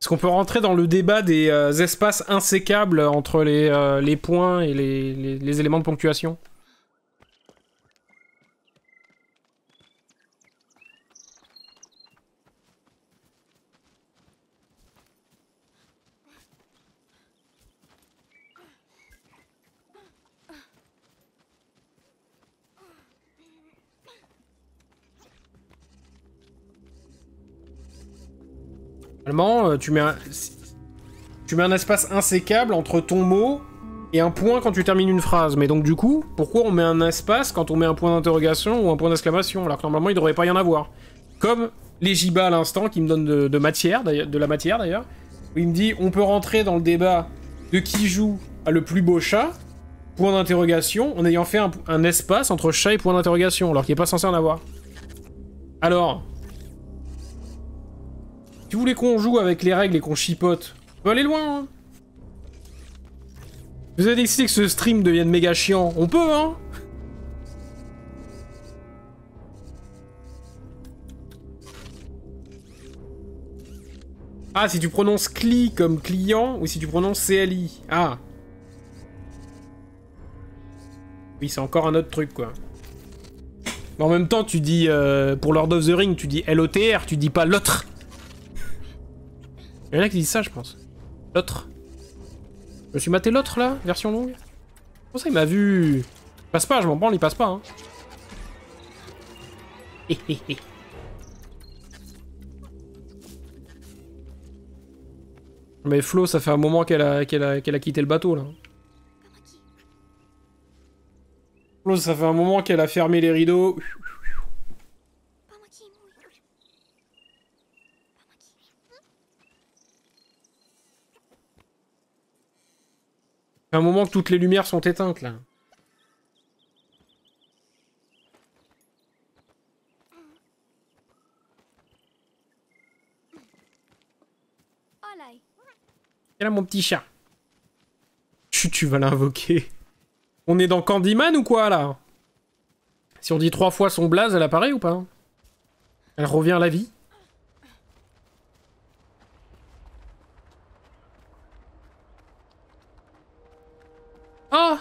Est-ce qu'on peut rentrer dans le débat des espaces insécables entre les points et les éléments de ponctuation? Normalement, tu mets un espace insécable entre ton mot et un point quand tu termines une phrase. Mais donc du coup, pourquoi on met un espace quand on met un point d'interrogation ou un point d'exclamation, alors que normalement il devrait pas y en avoir? Comme les Jiba à l'instant qui me donnent de la matière d'ailleurs, où il me dit on peut rentrer dans le débat de qui joue à le plus beau chat, point d'interrogation, en ayant fait un espace entre chat et point d'interrogation, alors qu'il est pas censé en avoir. Alors... Si vous voulez qu'on joue avec les règles et qu'on chipote, on peut aller loin, hein. Vous avez décidé que ce stream devienne méga chiant, on peut, hein. Ah, si tu prononces CLI comme client, ou si tu prononces CLI. Ah. Oui, c'est encore un autre truc, quoi. Mais en même temps, tu dis, pour Lord of the Ring, tu dis LOTR, tu dis pas l'autre. Il y en a qui disent ça, je pense. L'autre. Je me suis maté l'autre, là, version longue. Comment ça, il m'a vu? Il passe pas, je m'en branle, il passe pas, hein. Mais Flo, ça fait un moment qu'elle a quitté le bateau, là. Flo, ça fait un moment qu'elle a fermé les rideaux. Ça fait un moment que toutes les lumières sont éteintes, là. Et là, mon petit chat. Tu vas l'invoquer. On est dans Candyman ou quoi, là? Si on dit 3 fois son blaze, elle apparaît ou pas? Elle revient à la vie? Ah!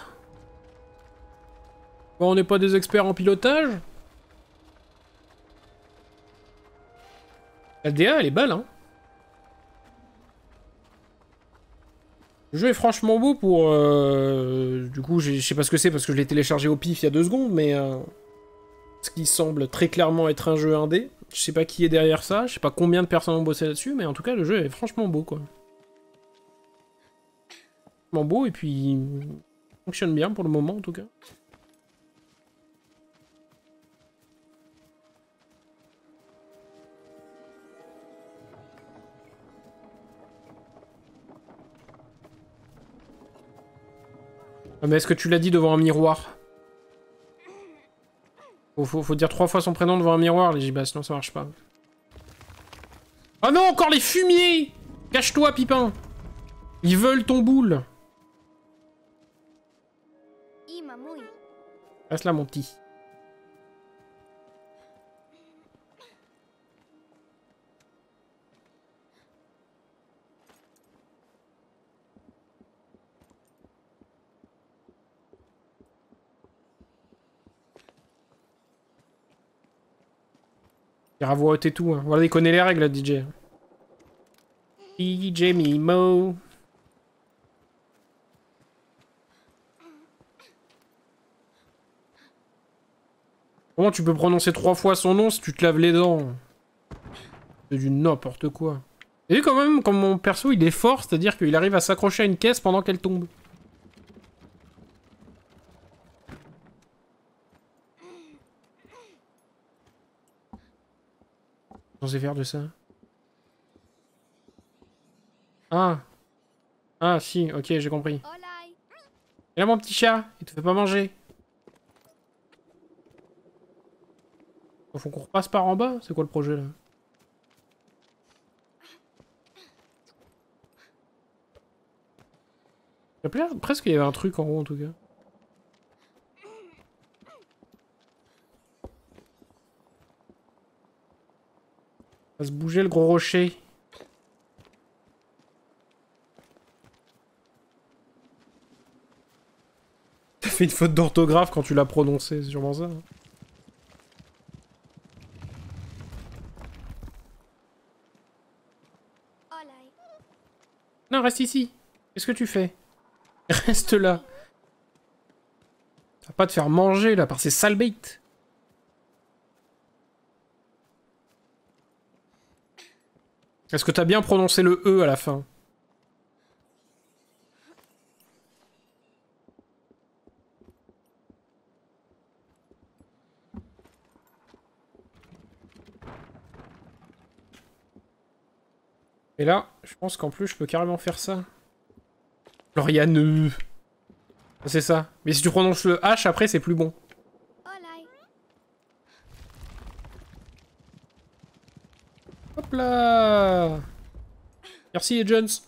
Bon, on n'est pas des experts en pilotage? La DA, elle est belle, hein? Le jeu est franchement beau pour... Du coup, je sais pas ce que c'est parce que je l'ai téléchargé au pif il y a 2 secondes, mais... Ce qui semble très clairement être un jeu indé. Je sais pas qui est derrière ça, je sais pas combien de personnes ont bossé là-dessus, mais en tout cas, le jeu est franchement beau, quoi. Franchement beau, et puis... il fonctionne bien pour le moment, en tout cas. Ah, mais est-ce que tu l'as dit devant un miroir? Faut dire 3 fois son prénom devant un miroir, les gibas, sinon ça marche pas. Oh non, encore les fumiers! Cache-toi, Pipin! Ils veulent ton boule! Reste là, mon petit. Bravo, t'es tout. Hein. Voilà, il connaît les règles, DJ. DJ Mimo. Comment tu peux prononcer 3 fois son nom si tu te laves les dents? C'est du n'importe quoi. Et vu quand même, comme mon perso, il est fort, c'est-à-dire qu'il arrive à s'accrocher à une caisse pendant qu'elle tombe. Censé faire de ça. Ah. Ah, si, ok, j'ai compris. Et là, mon petit chat, il te fait pas manger. Faut qu'on repasse par en bas? C'est quoi le projet, là? Presque il y avait un truc en haut, en tout cas. Va se bouger, le gros rocher. fait une faute d'orthographe quand tu l'as prononcé, c'est sûrement ça. Olay. Non, reste ici. Qu'est-ce que tu fais? Reste là. Tu vas pas te faire manger là par ces sales bêtes. Est-ce que t'as bien prononcé le E à la fin? Et là, je pense qu'en plus, je peux carrément faire ça. Lauriane. C'est ça. Mais si tu prononces le H, après, c'est plus bon. Olay. Hop là. Merci, Agents.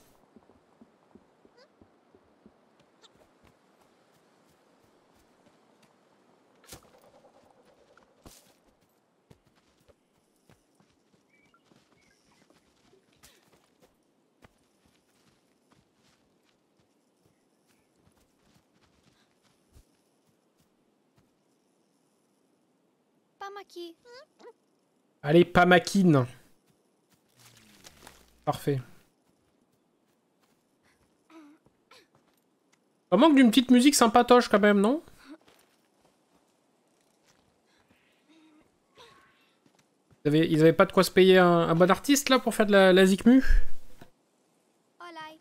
Pamaki. Allez, pas maquine. Parfait. Ça manque d'une petite musique sympatoche quand même, non? Ils avaient pas de quoi se payer un bon artiste là pour faire de la zikmu? Olay.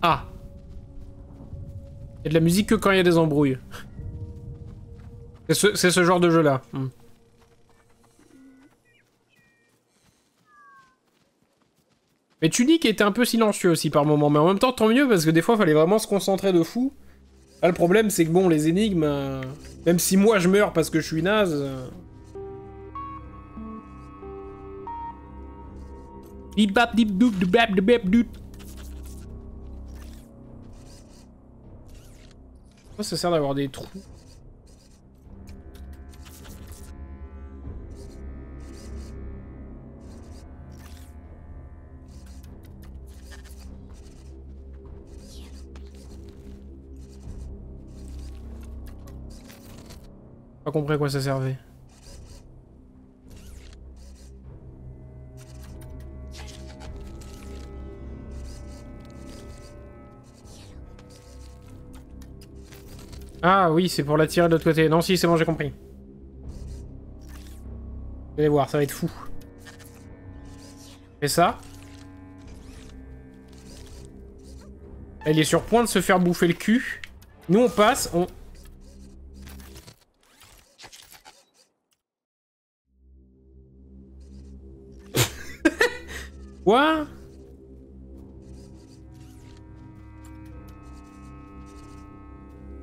Ah. Il y a de la musique que quand il y a des embrouilles. C'est ce genre de jeu là. Mais Tunic était un peu silencieux aussi par moment, mais en même temps tant mieux parce que des fois il fallait vraiment se concentrer de fou. Là le problème c'est que bon les énigmes, même si moi je meurs parce que je suis naze... Bip bap dip doop de bap de bap doot. Pourquoi ça sert d'avoir des trous? Pas compris à quoi ça servait. Ah oui, c'est pour la tirer de l'autre côté. Non, si, c'est bon, j'ai compris. Vous allez voir, ça va être fou. Et ça? Il est sur point de se faire bouffer le cul. Nous, on passe, on... Quoi?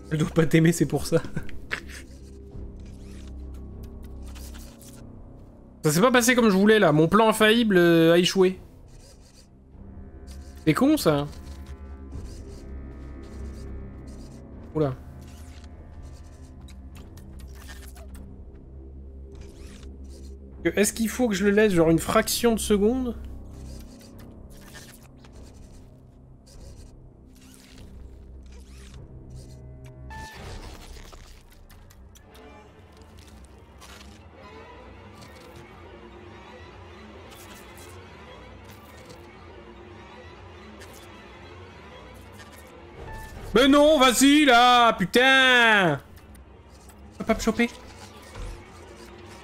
Elle doit pas t'aimer, c'est pour ça. Ça s'est pas passé comme je voulais, là. Mon plan infaillible a échoué. C'est con, ça. Oula. Est-ce qu'il faut que je le laisse, genre, une fraction de seconde? Mais non, vas-y, là, putain! Tu peux pas me choper?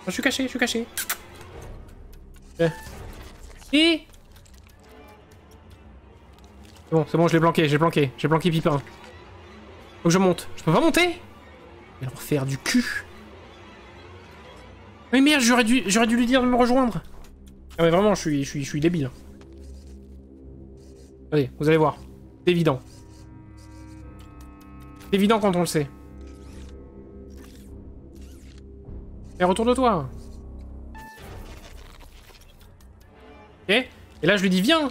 Je suis caché, je suis caché. Et... C'est bon, je l'ai planqué, j'ai planqué Pipin. Faut que je monte. Je peux pas monter? Mais on va faire du cul. Mais merde, j'aurais dû lui dire de me rejoindre. Ah mais vraiment, je suis débile. Allez, vous allez voir. C'est évident. C'est évident quand on le sait. Et retourne-toi. Ok. Et là, je lui dis, viens.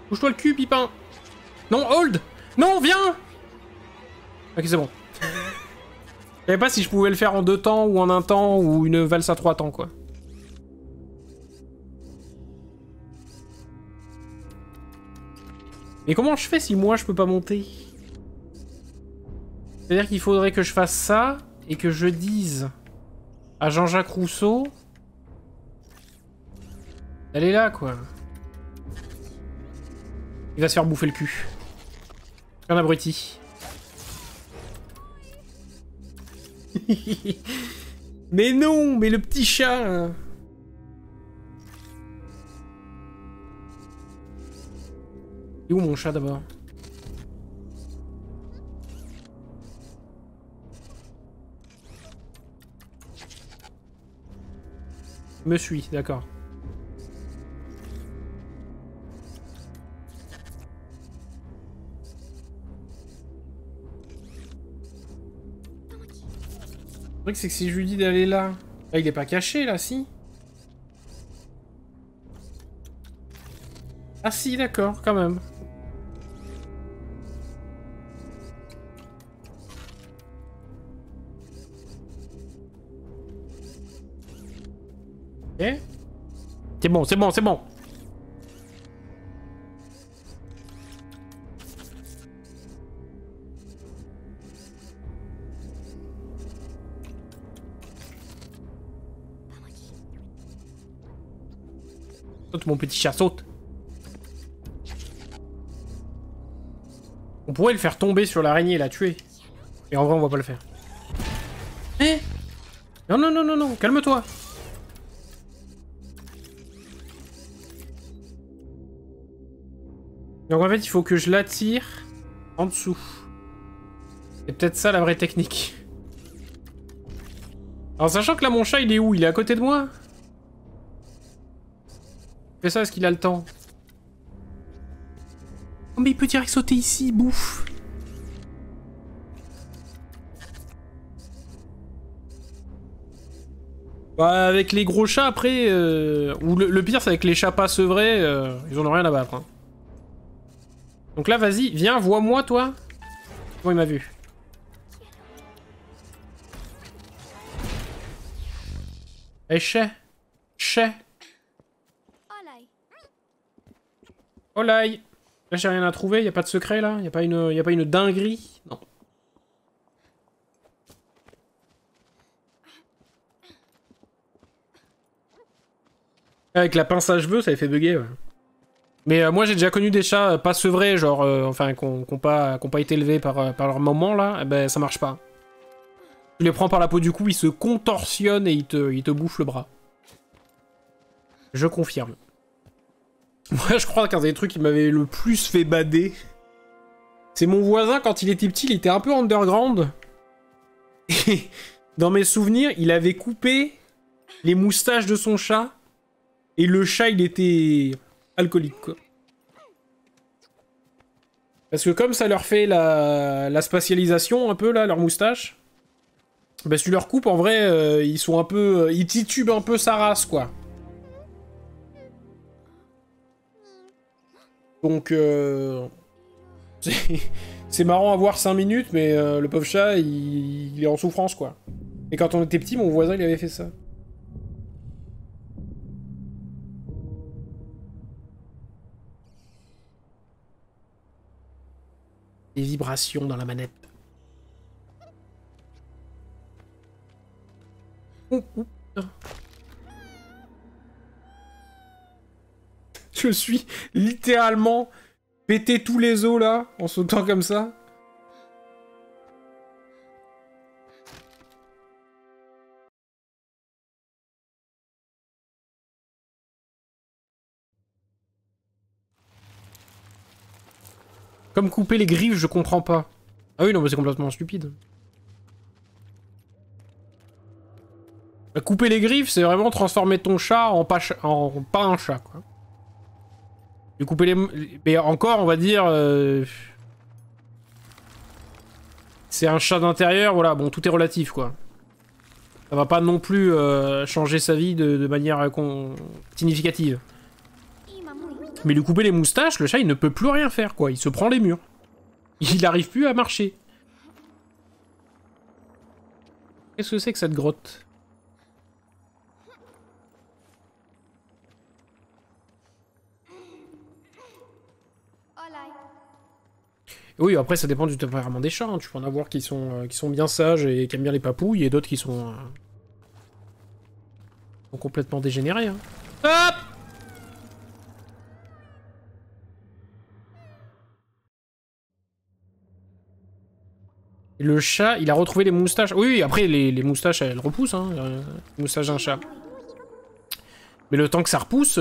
Bouge-toi le cul, Pipin. Non, hold. Non, viens. Ok, c'est bon. savais pas si je pouvais le faire en 2 temps, ou en 1 temps, ou une valse à 3 temps, quoi. Mais comment je fais si moi je peux pas monter? C'est-à-dire qu'il faudrait que je fasse ça, et que je dise à Jean-Jacques Rousseau d'aller là, quoi. Il va se faire bouffer le cul. Un abruti. Mais non, mais le petit chat. Il est où mon chat d'abord? Me suis, d'accord. Le truc c'est que si je lui dis d'aller là... Là il est pas caché là, si? Ah si, d'accord, quand même. Ok. C'est bon, c'est bon, c'est bon. Saute mon petit chat, saute. On pourrait le faire tomber sur l'araignée et la tuer. Et en vrai on va pas le faire. Eh! Non, non, non, non, non, calme-toi. Donc en fait il faut que je l'attire en dessous. C'est peut-être ça la vraie technique. Alors sachant que là mon chat il est où? Il est à côté de moi? Fais ça, est-ce qu'il a le temps? Oh mais il peut direct sauter ici, bouffe. Bah avec les gros chats après, ou le pire c'est avec les chats pas sevrés, ils en ont rien à battre. Hein. Donc là vas-y, viens, vois-moi toi. Bon il m'a vu. Eh chat. Chat. Olaï. Là j'ai rien à trouver, y a pas de secret là, y a pas une dinguerie. Non. Avec la pince à cheveux, ça avait fait bugger. Ouais. Mais moi j'ai déjà connu des chats pas sevrés, genre, enfin, qui ont pas été élevés par leur maman là, et ben ça marche pas. Tu les prends par la peau du cou, ils se contorsionnent et ils te bouffent le bras. Je confirme. Moi je crois qu'un des trucs qui m'avait le plus fait bader, c'est mon voisin quand il était petit, il était un peu underground. Et dans mes souvenirs, il avait coupé les moustaches de son chat. Et le chat, il était alcoolique, quoi. Parce que comme ça leur fait la spatialisation, un peu, là, leur moustache, bah si tu leur coupes, en vrai, ils sont un peu... ils titubent un peu sa race, quoi. Donc, c'est marrant à voir 5 minutes, mais le pauvre chat, il est en souffrance, quoi. Et quand on était petit, mon voisin, il avait fait ça. Des vibrations dans la manette. Je suis littéralement pété tous les os là, en sautant comme ça. Comme couper les griffes, je comprends pas. Ah oui, non, mais c'est complètement stupide. Couper les griffes, c'est vraiment transformer ton chat en pas un chat, quoi. Et couper les... Mais encore, on va dire... C'est un chat d'intérieur, voilà, bon, tout est relatif, quoi. Ça va pas non plus changer sa vie de manière significative. Mais lui couper les moustaches, le chat, il ne peut plus rien faire, quoi. Il se prend les murs. Il n'arrive plus à marcher. Qu'est-ce que c'est que cette grotte? Olay. Oui, après ça dépend du tempérament des chats. Hein. Tu peux en avoir qui sont bien sages et qui aiment bien les papouilles, et d'autres qui sont complètement dégénérés. Hein. Hop! Et le chat, il a retrouvé les moustaches. Oui, oui, après les moustaches, elles repoussent. Hein. Les moustaches d'un chat. Mais le temps que ça repousse,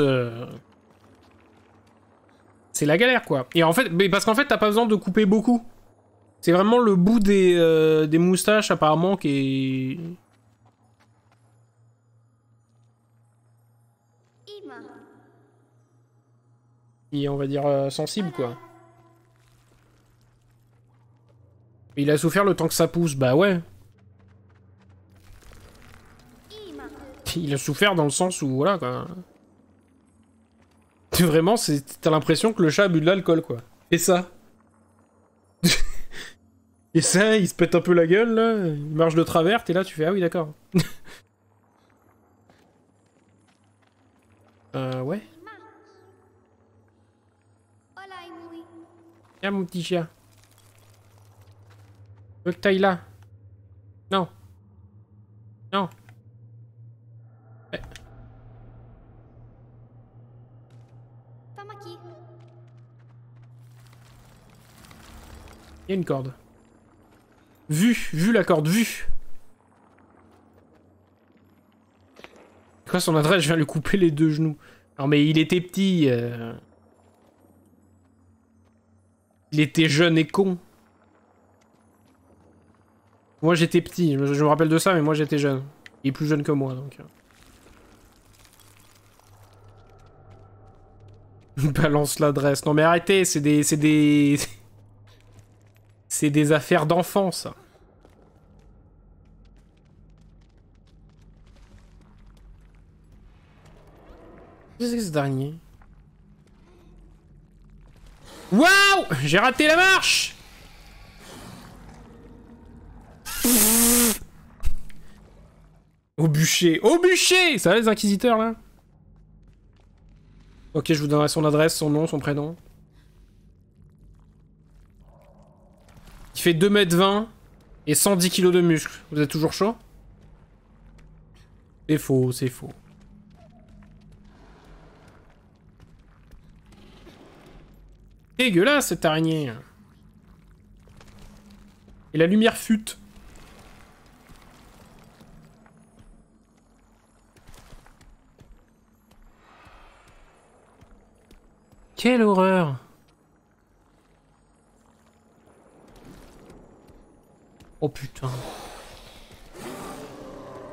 c'est la galère, quoi. Et en fait, mais parce qu'en fait, t'as pas besoin de couper beaucoup. C'est vraiment le bout des moustaches, apparemment, qui est... Ima. qui est, on va dire, sensible, quoi. Il a souffert le temps que ça pousse, bah ouais. Ima. Il a souffert dans le sens où, voilà, quoi. Vraiment, t'as l'impression que le chat a bu de l'alcool, quoi. Et ça. Et ça, il se pète un peu la gueule, là. Il marche de travers, t'es là, tu fais, ah oui, d'accord. Ouais. Ima. Olay, moui. Viens, mon petit chien. Je veux que t'ailles là. Non. Non. Ouais. Famaki. Il y a une corde. Vu la corde, vu. Quoi son adresse? Je viens lui couper les 2 genoux. Non mais il était petit. Il était jeune et con. Moi j'étais petit, je me rappelle de ça, mais moi j'étais jeune. Il est plus jeune que moi donc. Balance l'adresse. Non mais arrêtez, c'est des... c'est des affaires d'enfants, ça. Qu'est-ce que c'est cette araignée? Waouh! J'ai raté la marche! Au bûcher! Au bûcher! Ça va les inquisiteurs, là? Ok, je vous donnerai son adresse, son nom, son prénom. Il fait 2,20 m et 110 kg de muscles. Vous êtes toujours chaud? C'est faux, c'est faux. Dégueulasse cette araignée. Et la lumière fute. Quelle horreur. Oh putain.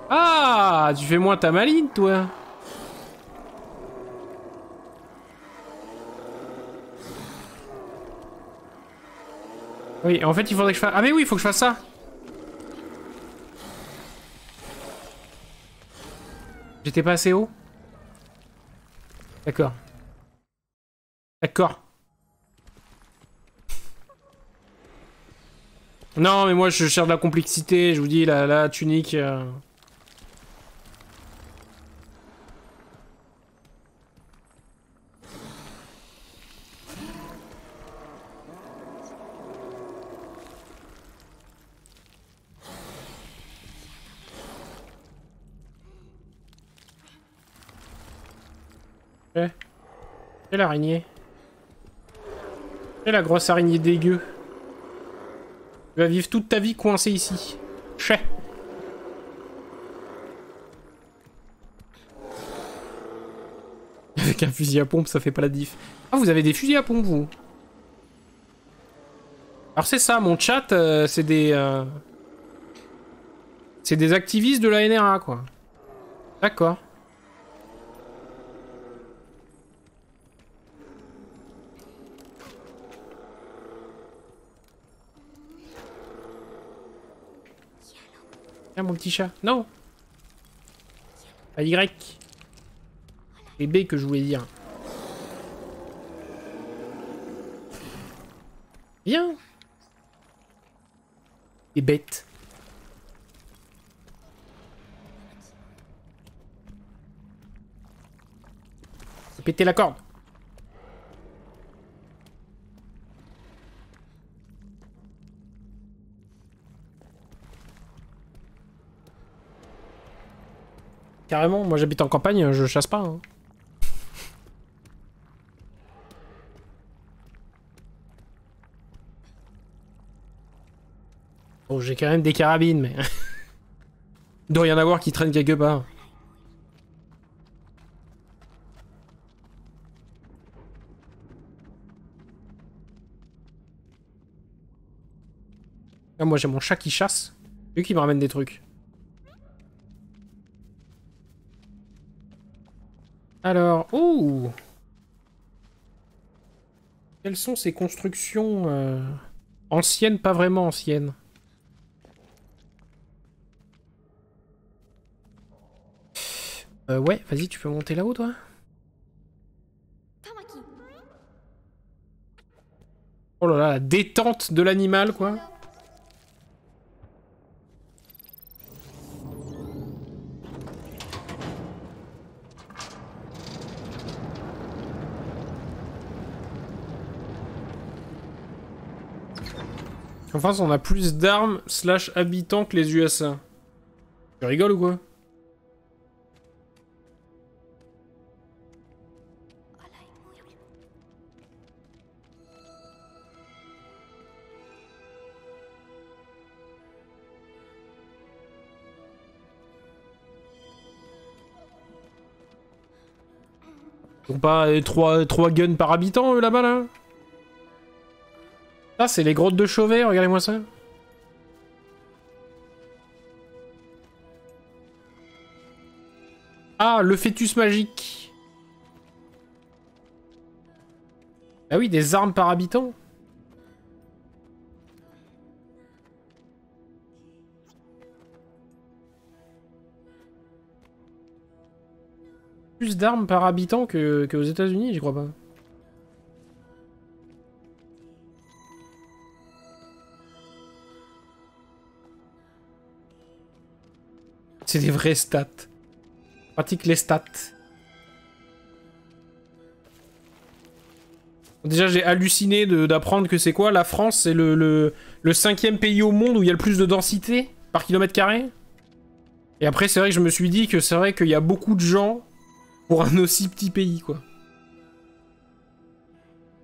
Ah, tu fais moins ta maline, toi. Oui, en fait, il faudrait que je fasse... Ah mais oui, il faut que je fasse ça. J'étais pas assez haut. D'accord. D'accord. Non, mais moi, je cherche de la complexité. Je vous dis, la tunique... C'est l'araignée. C'est la grosse araignée dégueu. Tu vas vivre toute ta vie coincé ici. Chais. Avec un fusil à pompe, ça fait pas la diff. Ah, vous avez des fusils à pompe, vous? Alors c'est ça, mon chat, c'est des... c'est des activistes de la NRA, quoi. D'accord. Tiens, mon petit chat. Non. Pas Y. C'est B que je voulais dire. Viens. Et bête. pété la corde. Carrément, moi j'habite en campagne, je chasse pas. Hein. Bon, j'ai quand même des carabines, mais... Il doit y en avoir qui traînent quelque part. Ah, moi j'ai mon chat qui chasse. Lui qui me ramène des trucs. Alors, ouh! Quelles sont ces constructions anciennes, pas vraiment anciennes? Ouais, vas-y, tu peux monter là-haut, toi? Oh là là, la détente de l'animal, quoi. En France, on a plus d'armes / habitants que les USA. Tu rigoles ou quoi? Ils ont pas 3 guns par habitant, eux, là-bas, là? Ah, c'est les grottes de Chauvet, regardez-moi ça. Ah, le fœtus magique. Ah oui, des armes par habitant. Plus d'armes par habitant qu'aux États-Unis, j'y crois pas. C'est des vraies stats. Pratique les stats. Déjà, j'ai halluciné d'apprendre que c'est quoi? La France, c'est le 5e pays au monde où il y a le plus de densité par kilomètre carré. Et après, c'est vrai que je me suis dit que c'est vrai qu'il y a beaucoup de gens pour un aussi petit pays, quoi.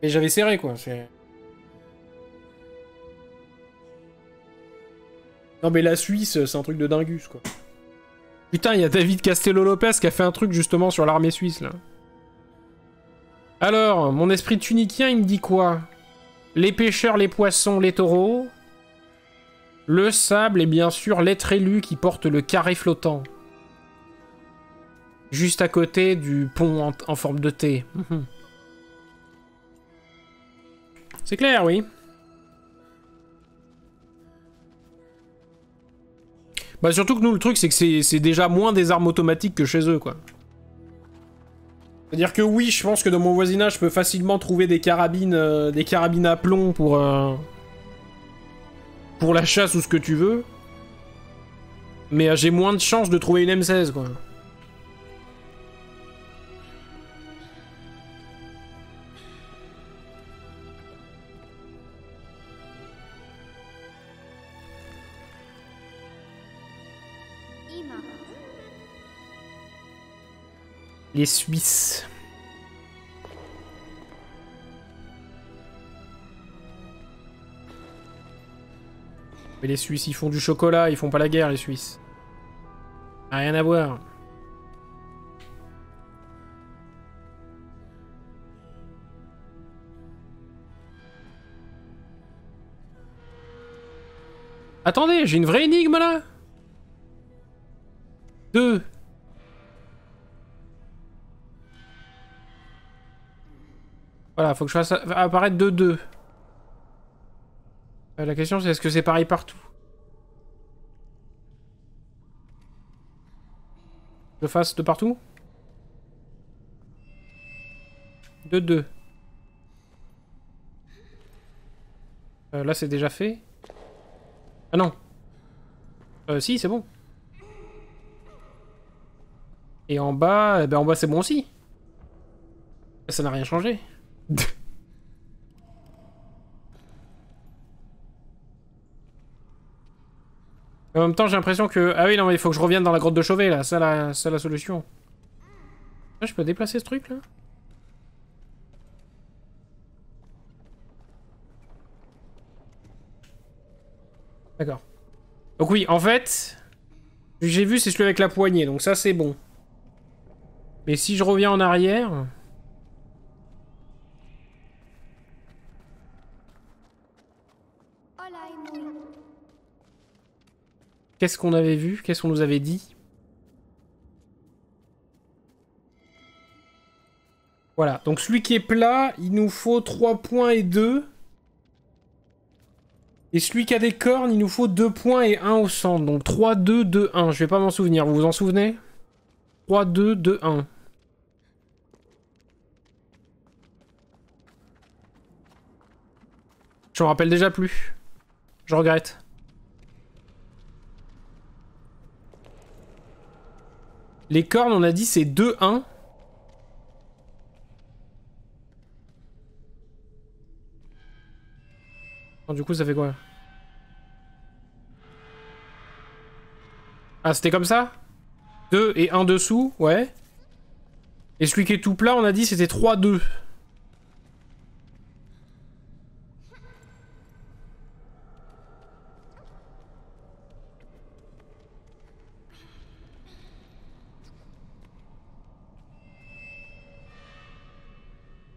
Et j'avais serré, quoi. Non, mais la Suisse, c'est un truc de dingus, quoi. Putain, il y a David Castello-Lopez qui a fait un truc justement sur l'armée suisse, là. Alors, mon esprit tunicien, il me dit quoi? Les pêcheurs, les poissons, les taureaux. Le sable et bien sûr l'être élu qui porte le carré flottant. Juste à côté du pont en forme de T. C'est clair, oui. Bah surtout que nous, le truc, c'est que c'est déjà moins des armes automatiques que chez eux, quoi. C'est-à-dire que oui, je pense que dans mon voisinage, je peux facilement trouver des carabines à plomb pour la chasse ou ce que tu veux. Mais j'ai moins de chances de trouver une M16, quoi. Les Suisses. Mais les Suisses, ils font du chocolat, ils font pas la guerre, les Suisses. Rien à voir. Attendez, j'ai une vraie énigme, là. 2. Voilà, faut que je fasse apparaître 2-2. La question c'est est-ce que c'est pareil partout? Je fasse de partout? 2-2. Là c'est déjà fait. Ah non. Si, c'est bon. Et en bas, eh ben en bas c'est bon aussi. Ça n'a rien changé. En même temps, j'ai l'impression que... Ah oui, non, mais il faut que je revienne dans la grotte de Chauvet, là. Ça, la solution. Ah, je peux déplacer ce truc, là? D'accord. Donc oui, en fait... J'ai vu, c'est celui avec la poignée, donc ça, c'est bon. Mais si je reviens en arrière... Olai Mui. Qu'est-ce qu'on avait vu? Qu'est-ce qu'on nous avait dit? Voilà, donc celui qui est plat, il nous faut 3 points et 2. Et celui qui a des cornes, il nous faut 2 points et 1 au centre. Donc 3, 2, 2, 1. Je vais pas m'en souvenir, vous vous en souvenez? 3, 2, 2, 1. Je me rappelle déjà plus. Je regrette. Les cornes, on a dit c'est 2, 1. Du coup, ça fait quoi? Ah, c'était comme ça? 2 et 1 dessous, ouais. Et celui qui est tout plat, on a dit c'était 3, 2.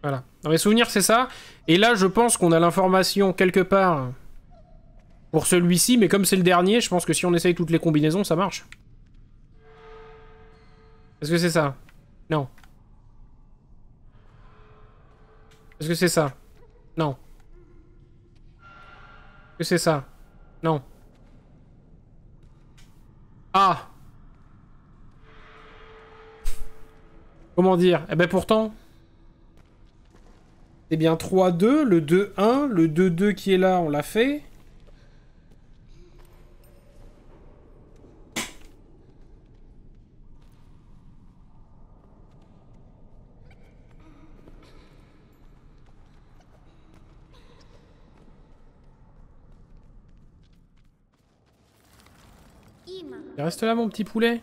Voilà. Dans mes souvenirs, c'est ça. Et là, je pense qu'on a l'information quelque part pour celui-ci, mais comme c'est le dernier, je pense que si on essaye toutes les combinaisons, ça marche. Est-ce que c'est ça? Non. Est-ce que c'est ça? Non. Est-ce que c'est ça? Non. Ah! Comment dire? Eh ben pourtant... C'est bien 3-2, le 2-1, le 2-2 qui est là, on l'a fait. Ima. Il reste là, mon petit poulet.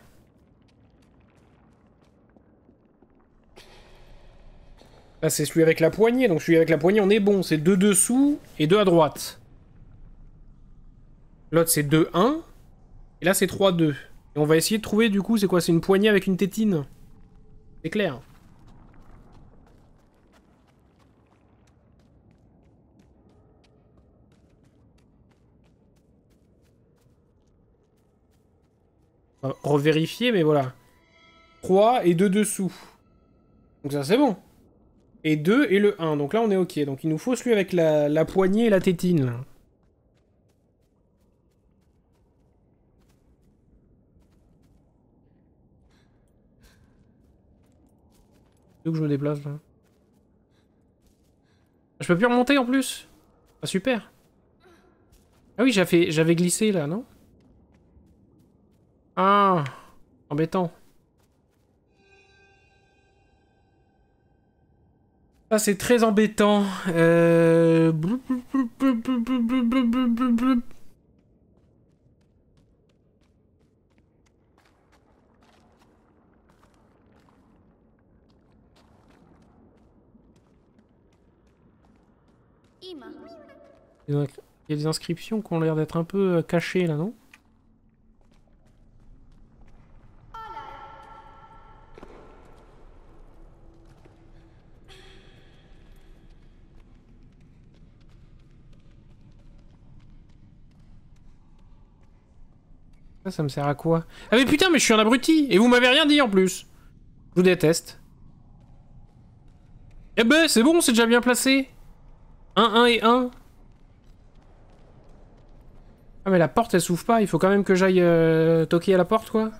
Là, c'est celui avec la poignée, donc celui avec la poignée, on est bon. C'est 2 dessous et 2 à droite. L'autre, c'est 2-1. Et là, c'est 3-2. Et on va essayer de trouver, du coup, c'est quoi? C'est une poignée avec une tétine. C'est clair. On va revérifier, mais voilà. 3 et 2 dessous. Donc ça, c'est bon. Et 2 et le 1. Donc là, on est ok. Donc il nous faut celui avec la poignée et la tétine, là. C'est où que je me déplace, là? Je peux plus remonter, en plus? Ah, super. Ah oui, j'avais glissé, là, non? Ah, embêtant. Ça, c'est très embêtant. Ima. Il y a des inscriptions qui ont l'air d'être un peu cachées, là, non? Ça me sert à quoi? Ah mais putain, mais je suis un abruti! Et vous m'avez rien dit, en plus! Je vous déteste. Eh ben, c'est bon, c'est déjà bien placé! 1, 1 et 1. Ah mais la porte, elle s'ouvre pas. Il faut quand même que j'aille toquer à la porte, quoi.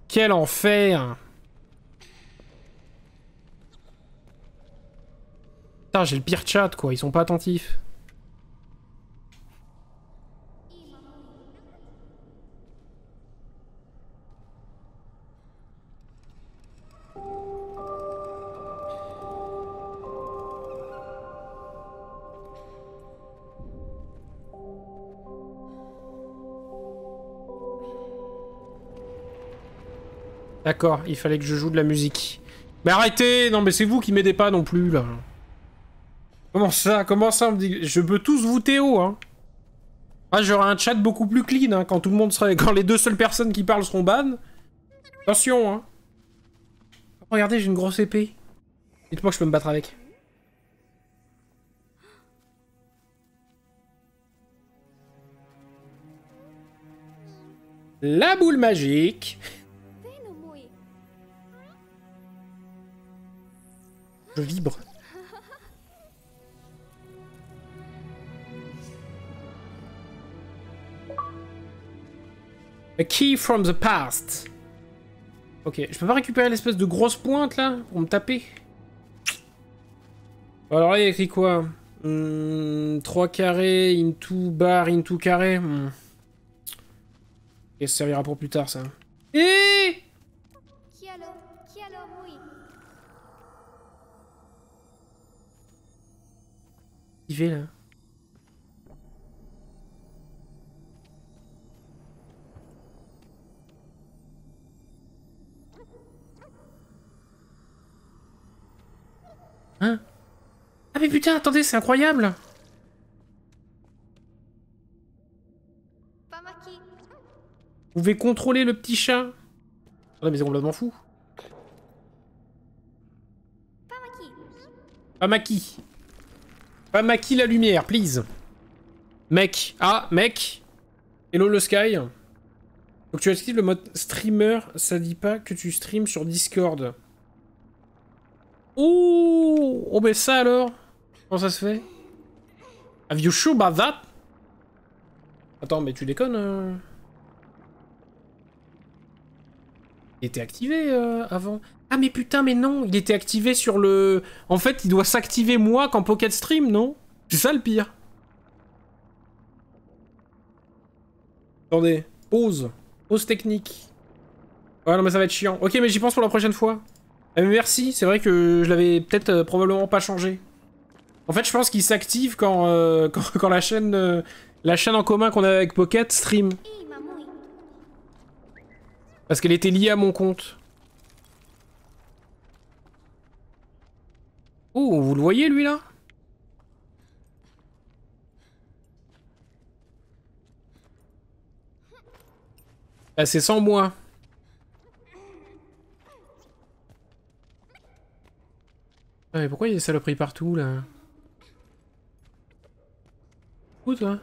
Quel enfer! Putain, j'ai le pire chat, quoi. Ils sont pas attentifs. D'accord, il fallait que je joue de la musique. Mais arrêtez! Non mais c'est vous qui m'aidez pas non plus, là. Comment ça? Comment ça on me dit... Je peux tous vous Théo, hein. Ah, j'aurai un chat beaucoup plus clean, hein, quand tout le monde serait... Quand les 2 seules personnes qui parlent seront ban. Attention, hein. Regardez, j'ai une grosse épée. Dites-moi que je peux me battre avec. La boule magique. Venumui. Je vibre. A key from the past. Ok, je peux pas récupérer l'espèce de grosse pointe là pour me taper. Alors là, il y a écrit quoi 3 carrés, into bar, into carré. Et ça servira pour plus tard ça. Et Kialo. Kialo mui. il fait là. Hein? Ah mais putain, attendez, c'est incroyable! Pamaki. Vous pouvez contrôler le petit chat. Non mais c'est complètement fou. Pamaki. Pamaki. Pamaki la lumière, please. Mec. Ah, mec. Hello le sky. Donc tu actives le mode streamer, ça dit pas que tu streams sur Discord. Oh, oh ben ça alors. Comment ça se fait? Have you sure about that? Attends, mais tu déconnes Il était activé avant. Ah mais putain, mais non, il était activé sur le... En fait, il doit s'activer moi quand Pocket Stream, non? C'est ça le pire. Attendez, pause. Pause technique. Ouais, non mais ça va être chiant. Ok, mais j'y pense pour la prochaine fois. Mais merci, c'est vrai que je l'avais peut-être probablement pas changé. En fait, je pense qu'il s'active quand, quand la chaîne en commun qu'on a avec Pocket stream. Imamui. Parce qu'elle était liée à mon compte. Oh, vous le voyez lui là? Ah, c'est sans moi. Ah, mais pourquoi il y a des saloperies partout là? Où toi?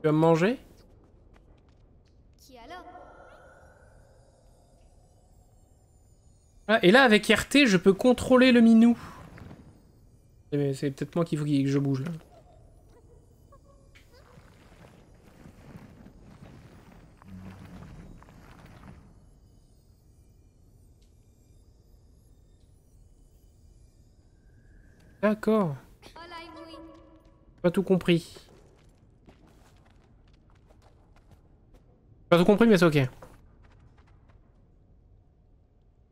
Tu vas me manger? Kialo. Ah, et là avec RT je peux contrôler le minou. C'est peut-être moi qu'il faut que je bouge là. D'accord. Olaimui. Pas tout compris. Pas tout compris mais c'est ok.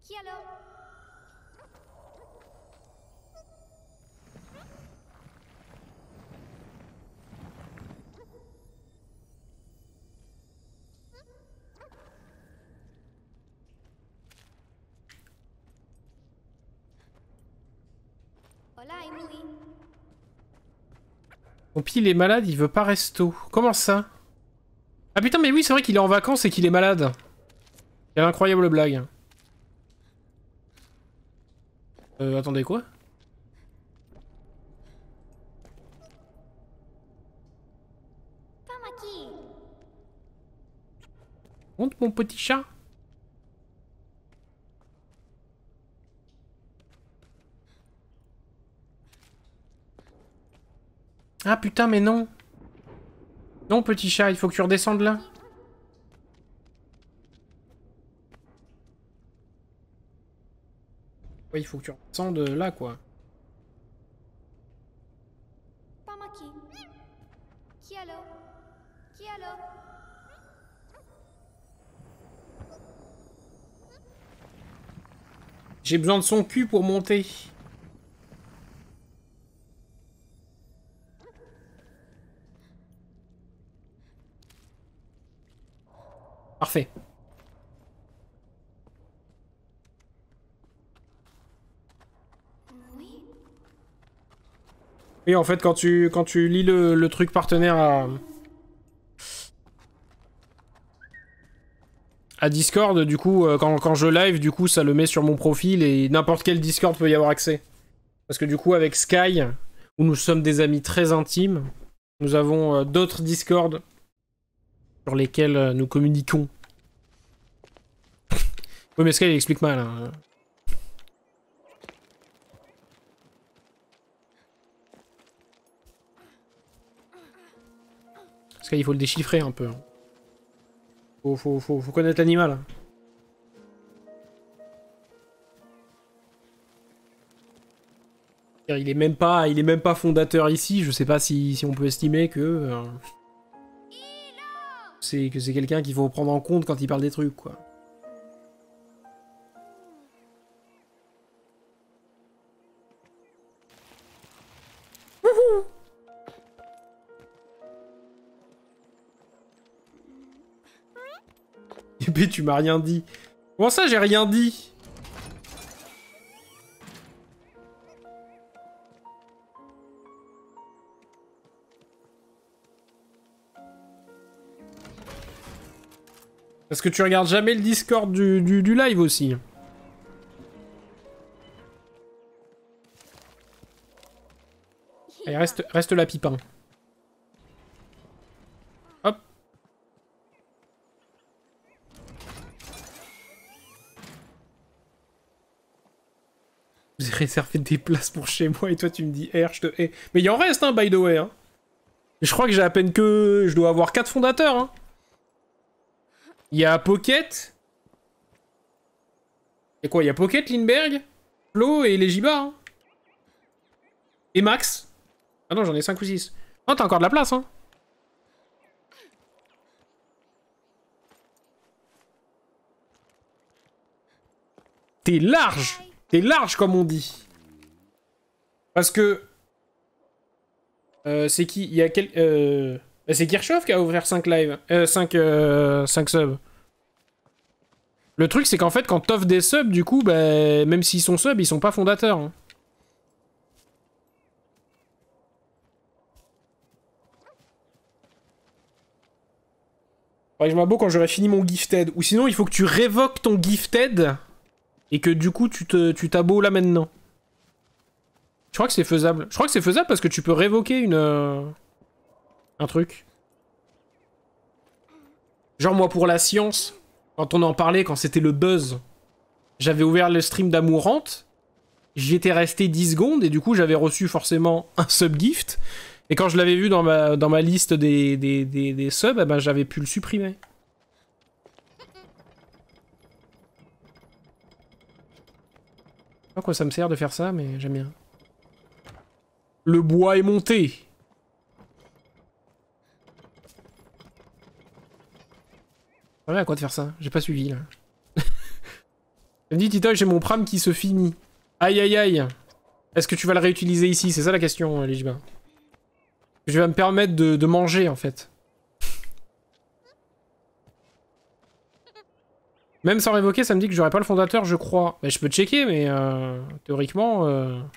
Kialo. Olaimui. Mon pile il est malade, il veut pas resto. Comment ça? Ah putain mais oui c'est vrai qu'il est en vacances et qu'il est malade. Quelle incroyable blague. Attendez quoi? Pamaki. Monte mon petit chat. Ah putain mais non. Non petit chat, il faut que tu redescendes là. Ouais, il faut que tu redescendes là quoi. Pamaki. Kialo. Kialo. J'ai besoin de son cul pour monter. Parfait. Oui, en fait, quand tu lis le truc partenaire à Discord, du coup, quand je live, du coup, ça le met sur mon profil et n'importe quel Discord peut y avoir accès. Parce que du coup, avec Sky, où nous sommes des amis très intimes, nous avons d'autres Discord sur lesquels nous communiquons. Oui, mais Sky, il explique mal. Hein. Sky, il faut le déchiffrer un peu. Faut connaître l'animal. Il est même pas fondateur ici. Je sais pas si on peut estimer que c'est quelqu'un qu'il faut prendre en compte quand il parle des trucs, quoi. Épée, tu m'as rien dit. Comment ça, j'ai rien dit? Parce que tu regardes jamais le Discord du live aussi. Allez, reste là, Pipin. Hop. J'ai réservé des places pour chez moi et toi tu me dis R, je te hais. Mais il en reste, hein, by the way. Hein. Et je crois que j'ai à peine que... Je dois avoir 4 fondateurs. Hein. Il y a Pocket. Et quoi? Il y a Pocket, Lindbergh, Flo et Legiba. Hein. Et Max. Ah non, j'en ai 5 ou 6. Oh, t'as encore de la place, hein. T'es large. T'es large, comme on dit. Parce que... c'est qui? Il y a quel... c'est Kirchhoff qui a ouvert 5 lives. 5 subs. Le truc, c'est qu'en fait, quand t'offres des subs, du coup, bah, même s'ils sont subs, ils sont pas fondateurs. Hein. Ouais, je m'en beau quand j'aurai fini mon gifted. Ou sinon, il faut que tu révoques ton gifted et que du coup, tu t'abos là maintenant. Je crois que c'est faisable. Je crois que c'est faisable parce que tu peux révoquer un truc. Genre, moi, pour la science, quand on en parlait, quand c'était le buzz, j'avais ouvert le stream d'Amourante, j'y étais resté 10 secondes et du coup, j'avais reçu forcément un sub-gift. Et quand je l'avais vu dans ma liste des subs, eh ben, j'avais pu le supprimer. Je sais pas quoi ça me sert de faire ça, mais j'aime bien. Le bois est monté. Ouais, à quoi de faire ça? J'ai pas suivi, là. Je me dis, Titoy, j'ai mon pram qui se finit. Aïe, aïe, aïe. Est-ce que tu vas le réutiliser ici? C'est ça la question, Lijiba. Je vais me permettre de manger, en fait. Même sans révoquer, ça me dit que j'aurais pas le fondateur, je crois. Mais je peux checker, mais théoriquement...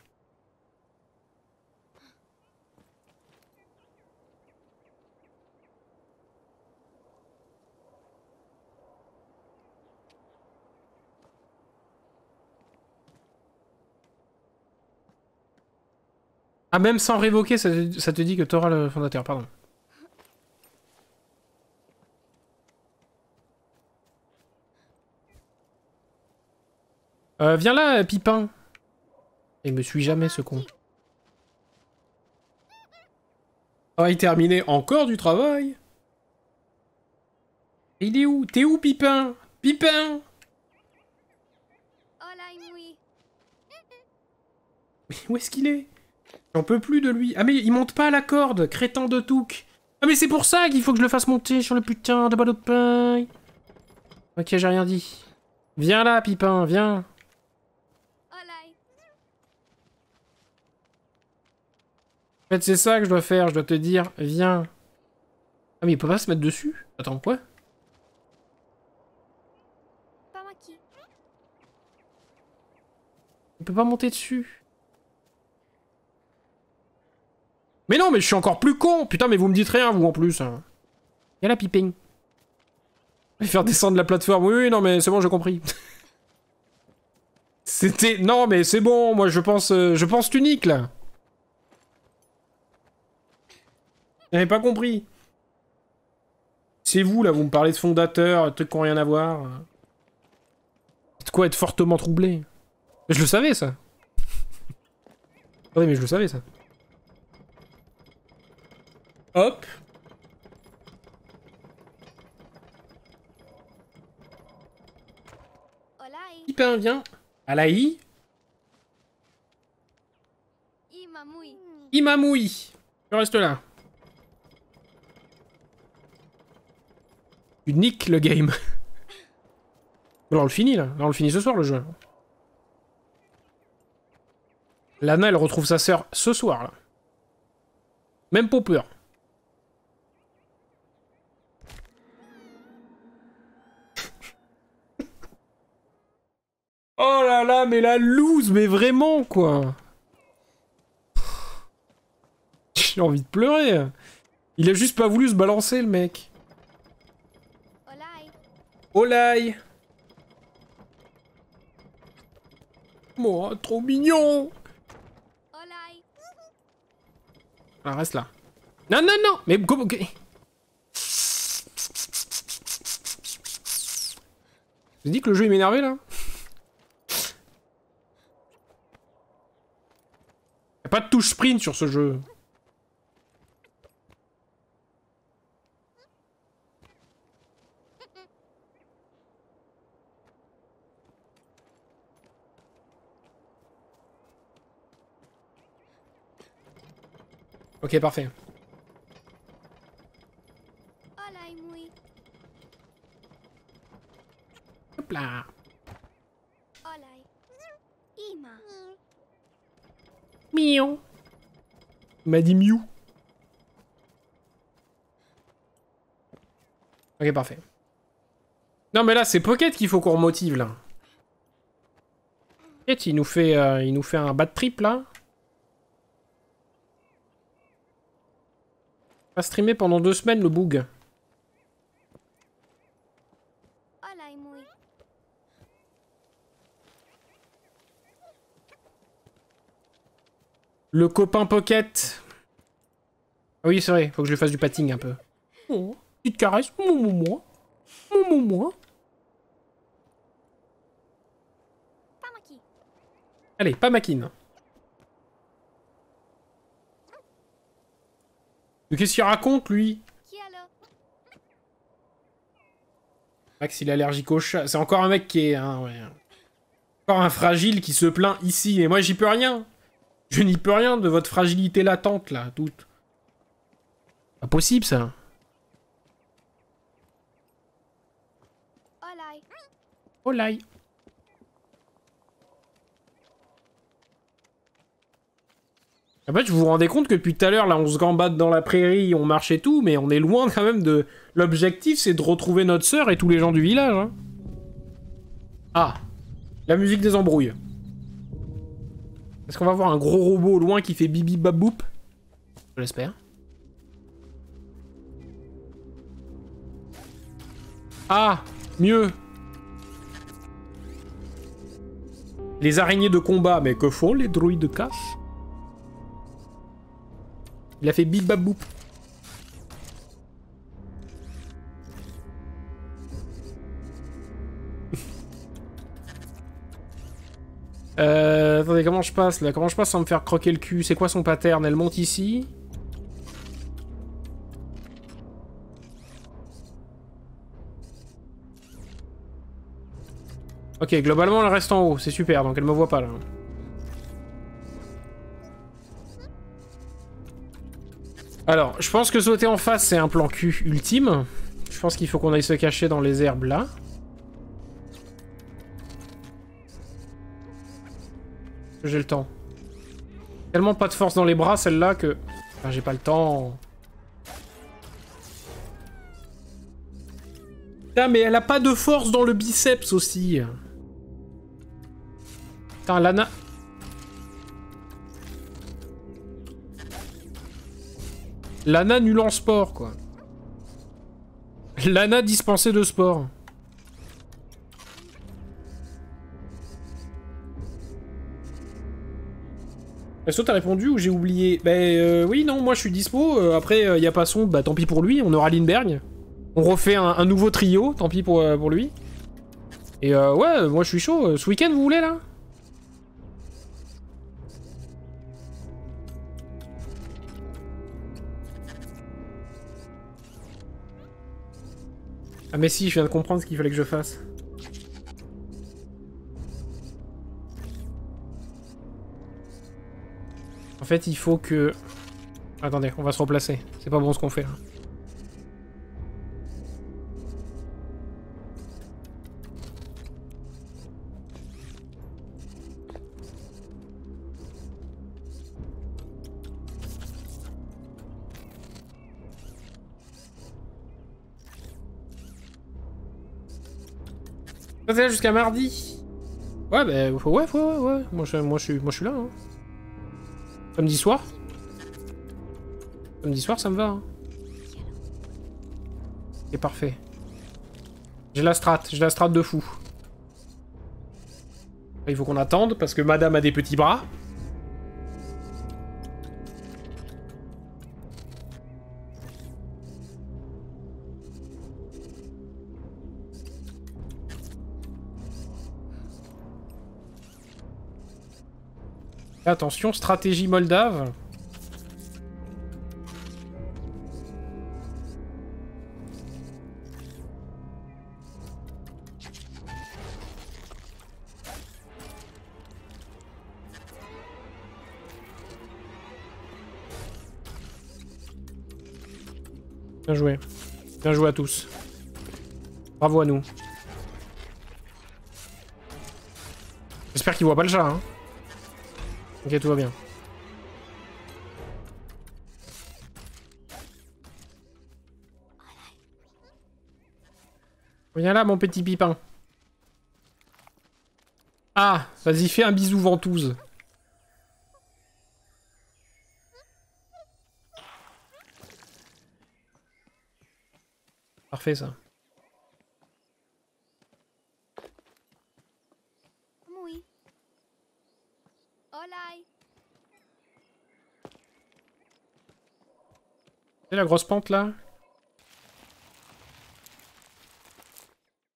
Ah, même sans révoquer, ça te dit que t'auras le fondateur, pardon. Viens là, Pipin. Il me suit jamais, ce con. Travail terminé, encore du travail. Il est où? T'es où, Pipin? Pipin! Mais où est-ce qu'il est? J'en peux plus de lui. Ah mais il monte pas à la corde, crétin de touc. Ah mais c'est pour ça qu'il faut que je le fasse monter sur le putain de ballot de paille. Ok, j'ai rien dit. Viens là, Pipin, viens. En fait, c'est ça que je dois faire, je dois te dire, viens. Ah mais il peut pas se mettre dessus? Attends, quoi? Il peut pas monter dessus. Mais non, mais je suis encore plus con. Putain, mais vous me dites rien, vous, en plus. Y'a la piping. Je vais faire descendre la plateforme. Oui, oui, non, mais c'est bon, j'ai compris. C'était... Non, mais c'est bon, moi, je pense unique, là. J'avais pas compris. C'est vous, là, vous me parlez de fondateur, trucs qui n'ont rien à voir. C'est de quoi être fortement troublé. Je le savais, ça. Oui, mais je le savais, ça. Hop. Olai. Pipin, viens. Alaï. Imamui. Imamui. Je reste là. Tu niques le game. Là, on le finit, là. Là, on le finit ce soir, le jeu. Lana, elle retrouve sa sœur ce soir, là. Même pas peur. Oh là là, mais la loose, mais vraiment, quoi. J'ai envie de pleurer. Il a juste pas voulu se balancer, le mec. Olai. Olai. Oh, trop mignon. Olai. Ah, reste là. Non, non, non. Mais comment... J'ai dit que le jeu il m'énervait là. Y'a pas de touche sprint sur ce jeu. Ok, parfait. Olai mui. Hop là. Olai. Ima. Miaou. Il m'a dit miou. Ok, parfait. Non, mais là, c'est Pocket qu'il faut qu'on remotive, là. Pocket, il nous fait un bad trip, là. Pas streamer pendant 2 semaines, le boug. Olai mui. Le copain Pocket. Ah oui, c'est vrai, faut que je lui fasse du patting un peu. Oh, petite caresse. Moi. Pamaki. Allez, pas maquine. Mais qu'est-ce qu'il raconte, lui? Kialo. Max, il est allergique au chat. C'est encore un mec qui est... ouais. Encore un fragile qui se plaint ici. Et moi, j'y peux rien. Je n'y peux rien de votre fragilité latente, là, toute. Pas possible, ça. Olai. Oh là. En fait, vous vous rendez compte que depuis tout à l'heure, là, on se gambade dans la prairie, on marche et tout, mais on est loin quand même de... L'objectif, c'est de retrouver notre sœur et tous les gens du village, hein. Ah. La musique des embrouilles. Est-ce qu'on va voir un gros robot au loin qui fait bibi baboup? Je l'espère. Ah, mieux. Les araignées de combat, mais que font les druides de cache? Il a fait bip bap boop. Attendez, comment je passe là? Comment je passe sans me faire croquer le cul? C'est quoi son pattern? Elle monte ici. Ok, globalement elle reste en haut, c'est super, donc elle me voit pas là. Alors, je pense que sauter en face c'est un plan cul ultime. Je pense qu'il faut qu'on aille se cacher dans les herbes là. J'ai le temps. Tellement pas de force dans les bras celle-là que... Enfin, j'ai pas le temps. Putain, mais elle a pas de force dans le biceps aussi. Putain, Lana... Lana nul en sport, quoi. Lana dispensée de sport. Est-ce que t'as répondu ou j'ai oublié? Oui, non, moi je suis dispo. Après, y a pas son, bah tant pis pour lui, on aura Lindbergh. On refait un nouveau trio, tant pis pour lui. Et ouais, moi je suis chaud. Ce week-end, vous voulez, là? Ah mais si, je viens de comprendre ce qu'il fallait que je fasse. En fait, il faut que... Attendez, on va se replacer. C'est pas bon ce qu'on fait, là. Ça, c'est là jusqu'à mardi. Ouais, bah, ouais. Moi, je suis là, hein. Samedi soir. Samedi soir, ça me va, hein. C'est parfait. J'ai la strat de fou. Il faut qu'on attende, parce que madame a des petits bras. Attention, stratégie moldave. Bien joué. Bien joué à tous. Bravo à nous. J'espère qu'il voit pas le chat, hein. Ok, tout va bien. Viens là, mon petit pipin. Ah, vas-y, fais un bisou ventouse. Parfait, ça. Mui. Olai. C'est la grosse pente, là?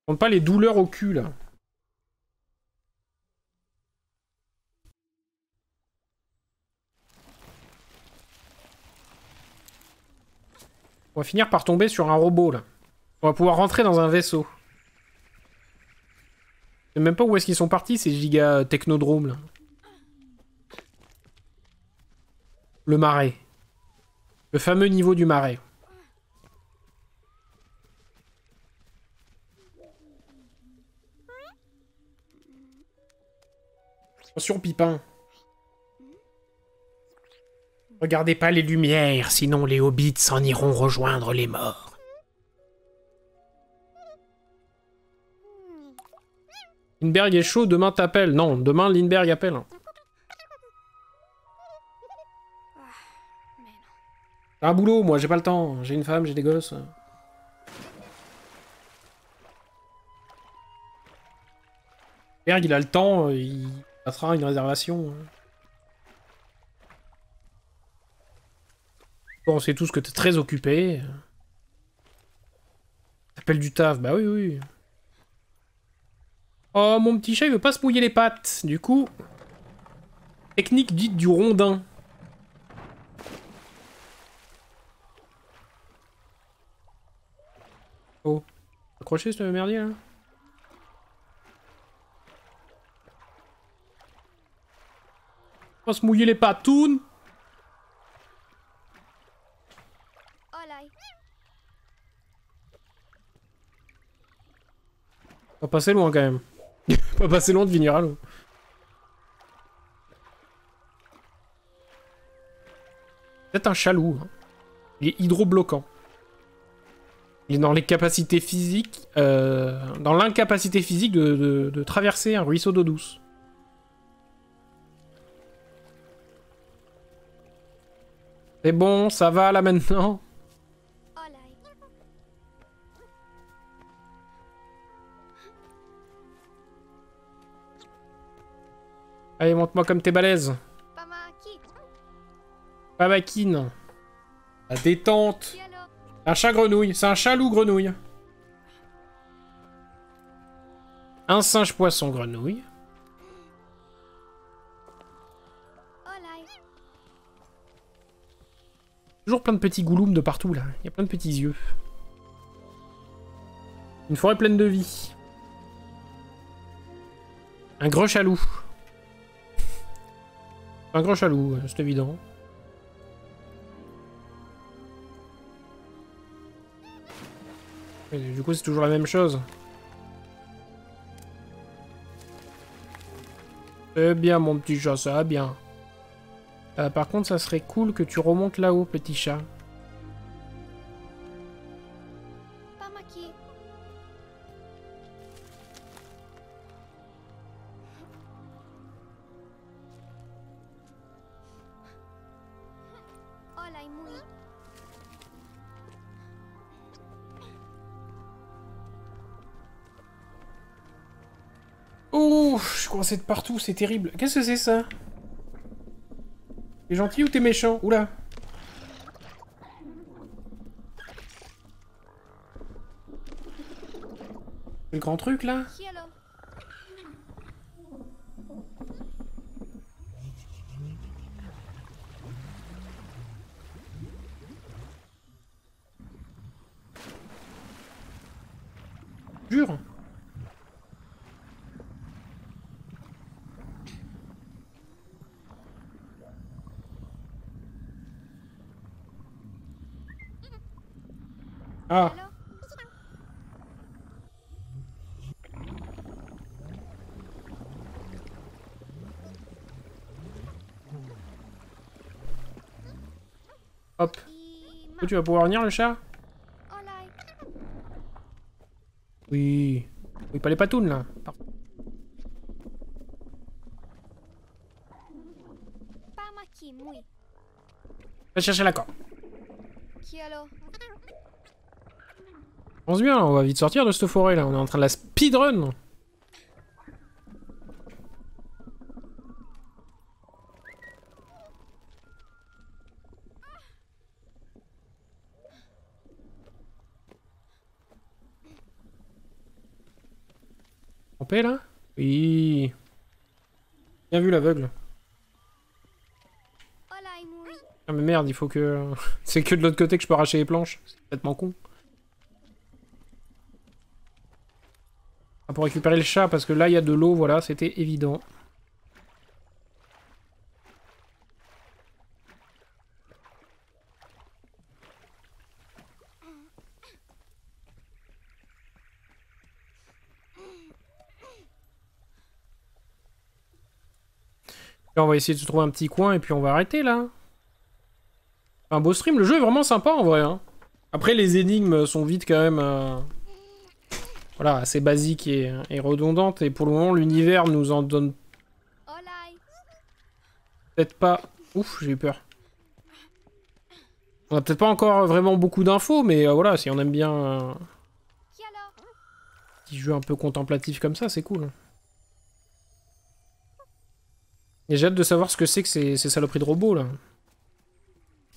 Compte pas les douleurs au cul, là. On va finir par tomber sur un robot, là. On va pouvoir rentrer dans un vaisseau. Je sais même pas où est-ce qu'ils sont partis, ces giga technodromes, là. Le marais. Le fameux niveau du marais. Attention, Pipin. Regardez pas les lumières, sinon les hobbits s'en iront rejoindre les morts. Lindbergh est chaud, demain t'appelle. Non, demain Lindbergh appelle. J'ai un boulot, moi, j'ai pas le temps. J'ai une femme, j'ai des gosses. Lindbergh, il a le temps, il passera une réservation. Bon, on sait tous que t'es très occupé. T'appelles du taf, bah oui, oui. Oh, mon petit chat, il veut pas se mouiller les pattes. Du coup, technique dite du rondin. Oh, accroché ce merdier, là. On va se mouiller les patounes. Olai. Pas passer loin, quand même. Pas passer loin de venir à l'eau. Peut-être un chalou. Hein. Il est hydrobloquant. Il est dans les capacités physiques... dans l'incapacité physique de traverser un ruisseau d'eau douce. C'est bon, ça va là maintenant. Olay. Allez, montre-moi comme t'es balèze. Pamaki. Pavakine. La détente. Kialo. Un chat grenouille. C'est un chat loup grenouille. Un singe poisson grenouille. Olay. Toujours plein de petits gouloums de partout là. Il y a plein de petits yeux. Une forêt pleine de vie. Un gros chalou. Un gros chalou, c'est évident. Et du coup, c'est toujours la même chose. C'est bien, mon petit chat, ça va bien. Par contre, ça serait cool que tu remontes là-haut, petit chat. Pamaki. Olay mui. Ouh, je suis coincé de partout, c'est terrible. Qu'est-ce que c'est ça? T'es gentil ou t'es méchant? Oula. C'est le grand truc là? Kialo. Jure. Ah. Kialo. Hop. Ima. Tu vas pouvoir venir le chat? Olay. Oui. Oui, pas les patounes là. Pamaki mui. Va chercher la corde. Kialo. Pense bien, on va vite sortir de cette forêt là. On est en train de la speedrun. En paix là? Oui. Bien vu l'aveugle. Olay mui. Ah mais merde, il faut que... C'est que de l'autre côté que je peux arracher les planches. C'est complètement con. Ah, pour récupérer le chat, parce que là il y a de l'eau, voilà, c'était évident. Là, on va essayer de se trouver un petit coin et puis on va arrêter là. Un beau stream, le jeu est vraiment sympa en vrai. Hein. Après, les énigmes sont vite quand même... Voilà, assez basiques et redondantes. Et pour le moment, l'univers nous en donne Olay. peut-être pas... Ouf, j'ai eu peur. On a peut-être pas encore vraiment beaucoup d'infos, mais voilà, si on aime bien Kialo. petit jeu un peu contemplatif comme ça, c'est cool. Et j'ai hâte de savoir ce que c'est que ces saloperies de robots là.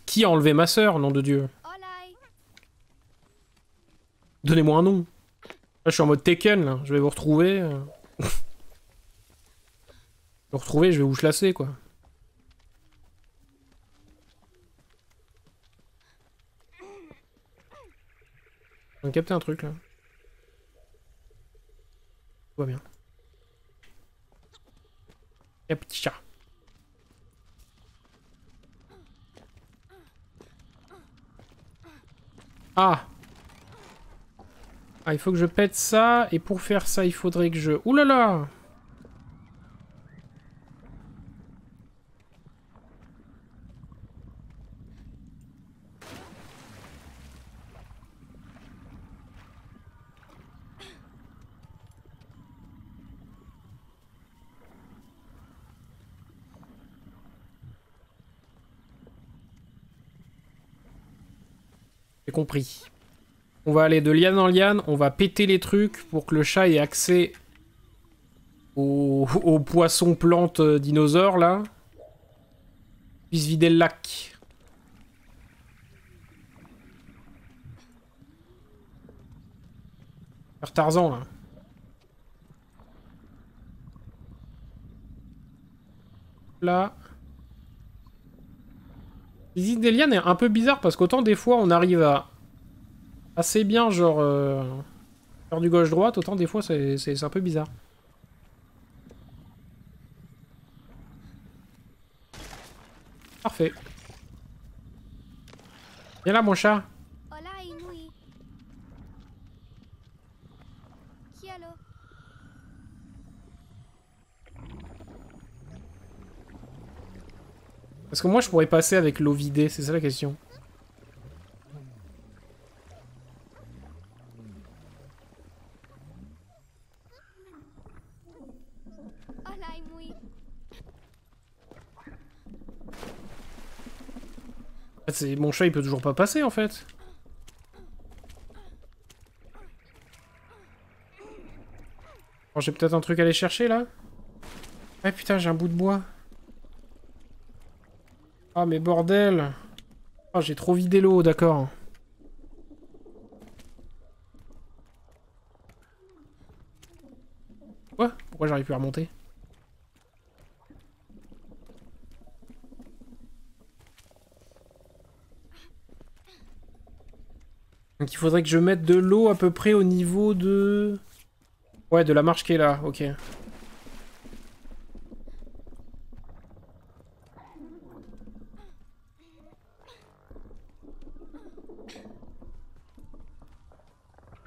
Qui a enlevé ma sœur, nom de Dieu? Olay. Donnez-moi un nom. Là, je suis en mode Tekken, là. Je vais vous retrouver. Vous retrouver, je vais vous chlasser, quoi. On a capté un truc, là. Tout va bien. Et un petit chat. Ah! Ah, il faut que je pète ça, et pour faire ça, il faudrait que je... Ouh là là! J'ai compris. On va aller de liane en liane, on va péter les trucs pour que le chat ait accès aux poissons plantes dinosaures, là. Puisse vider le lac. Faire Tarzan, là. Là. Visite des lianes est un peu bizarre parce qu'autant des fois on arrive à assez bien genre faire du gauche-droite, autant des fois c'est un peu bizarre. Parfait. Viens là mon chat. Hola, Inui. Kialo. Parce que moi je pourrais passer avec l'eau vidée, c'est ça la question. Hola, Inui. Mon chat il peut toujours pas passer en fait. Bon, j'ai peut-être un truc à aller chercher là. Ah putain j'ai un bout de bois. Ah mais bordel. Oh j'ai trop vidé l'eau, d'accord. Quoi? Pourquoi j'arrive plus à remonter? Donc il faudrait que je mette de l'eau à peu près au niveau de... Ouais, de la marche qui est là, ok.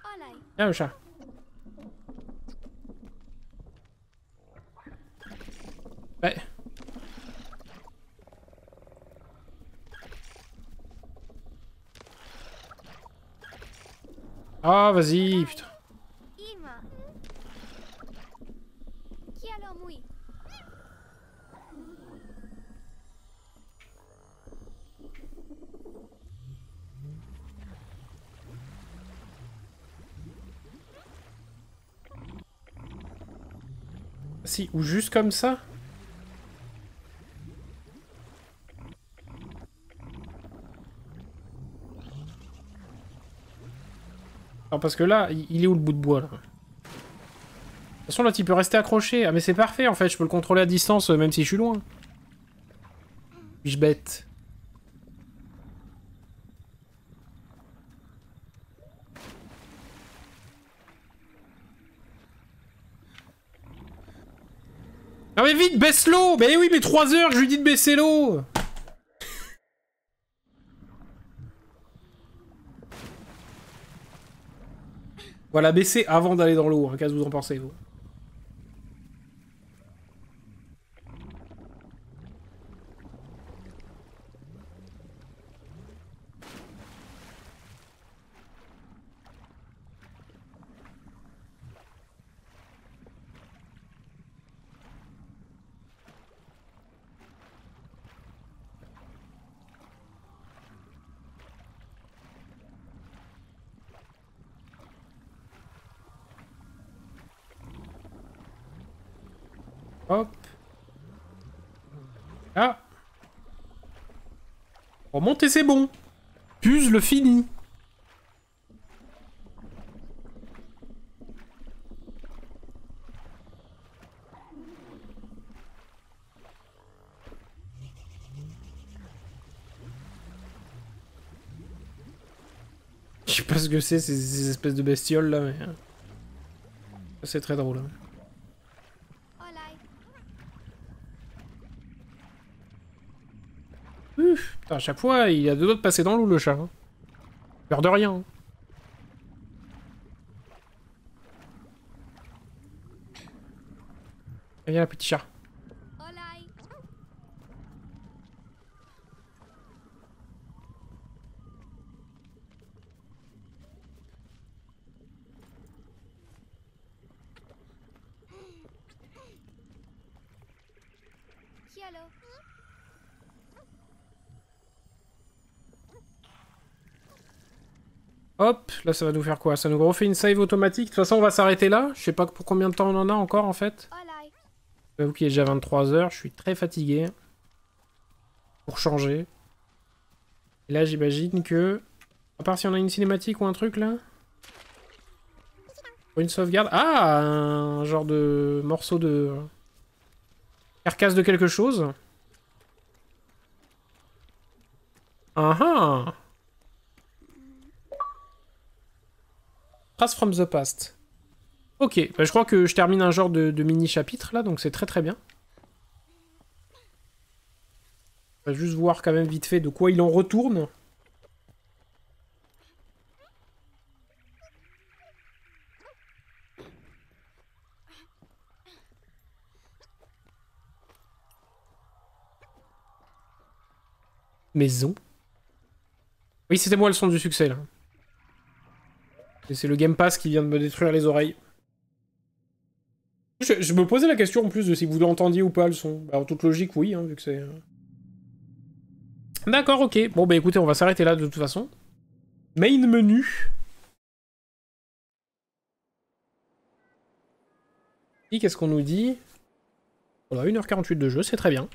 Hola. Viens le chat. Ouais. Ah, vas-y, putain. Ima. Kialo, Mui. Si, ou juste comme ça. Alors parce que là, il est où le bout de bois là? De toute façon, là, il peut rester accroché. Ah, mais c'est parfait en fait, je peux le contrôler à distance même si je suis loin. Suis-je bête? Ah, mais vite, baisse l'eau! Mais oui, mais 3 heures, je lui dis de baisser l'eau! Voilà, baisser avant d'aller dans l'eau, hein, qu'est-ce que vous en pensez, vous? Hop. Ah. Remonter, c'est bon. Puzzle fini. Je sais pas ce que c'est, ces espèces de bestioles là, mais... C'est très drôle. Hein. Hola. Putain, à chaque fois, il a deux doigts de passer dans l'eau, le chat. Hein. Peur de rien. Hein. Viens, petit chat. Hola. Kialo. Hop, là ça va nous faire quoi? Ça nous refait une save automatique. De toute façon, on va s'arrêter là. Je sais pas pour combien de temps on en a encore en fait. Olai. J'avoue qu'il est déjà 23 h, je suis très fatigué. Pour changer. Et là, j'imagine que... À part si on a une cinématique ou un truc, là. Pour une sauvegarde... Ah, un genre de morceau de... Carcasse de quelque chose. Ah ah. Trace from the past. Ok, bah, je crois que je termine un genre de mini-chapitre, là, donc c'est très très bien. On va juste voir quand même vite fait de quoi il en retourne. Maison. Oui, c'était moi le son du succès, là. Et c'est le Game Pass qui vient de me détruire les oreilles. Je me posais la question en plus de si vous l'entendiez ou pas, le son. Bah, en toute logique, oui, hein, vu que c'est... D'accord, ok. Bon, bah écoutez, on va s'arrêter là de toute façon. Main menu. Et qu'est-ce qu'on nous dit? On a 1h48 de jeu, c'est très bien.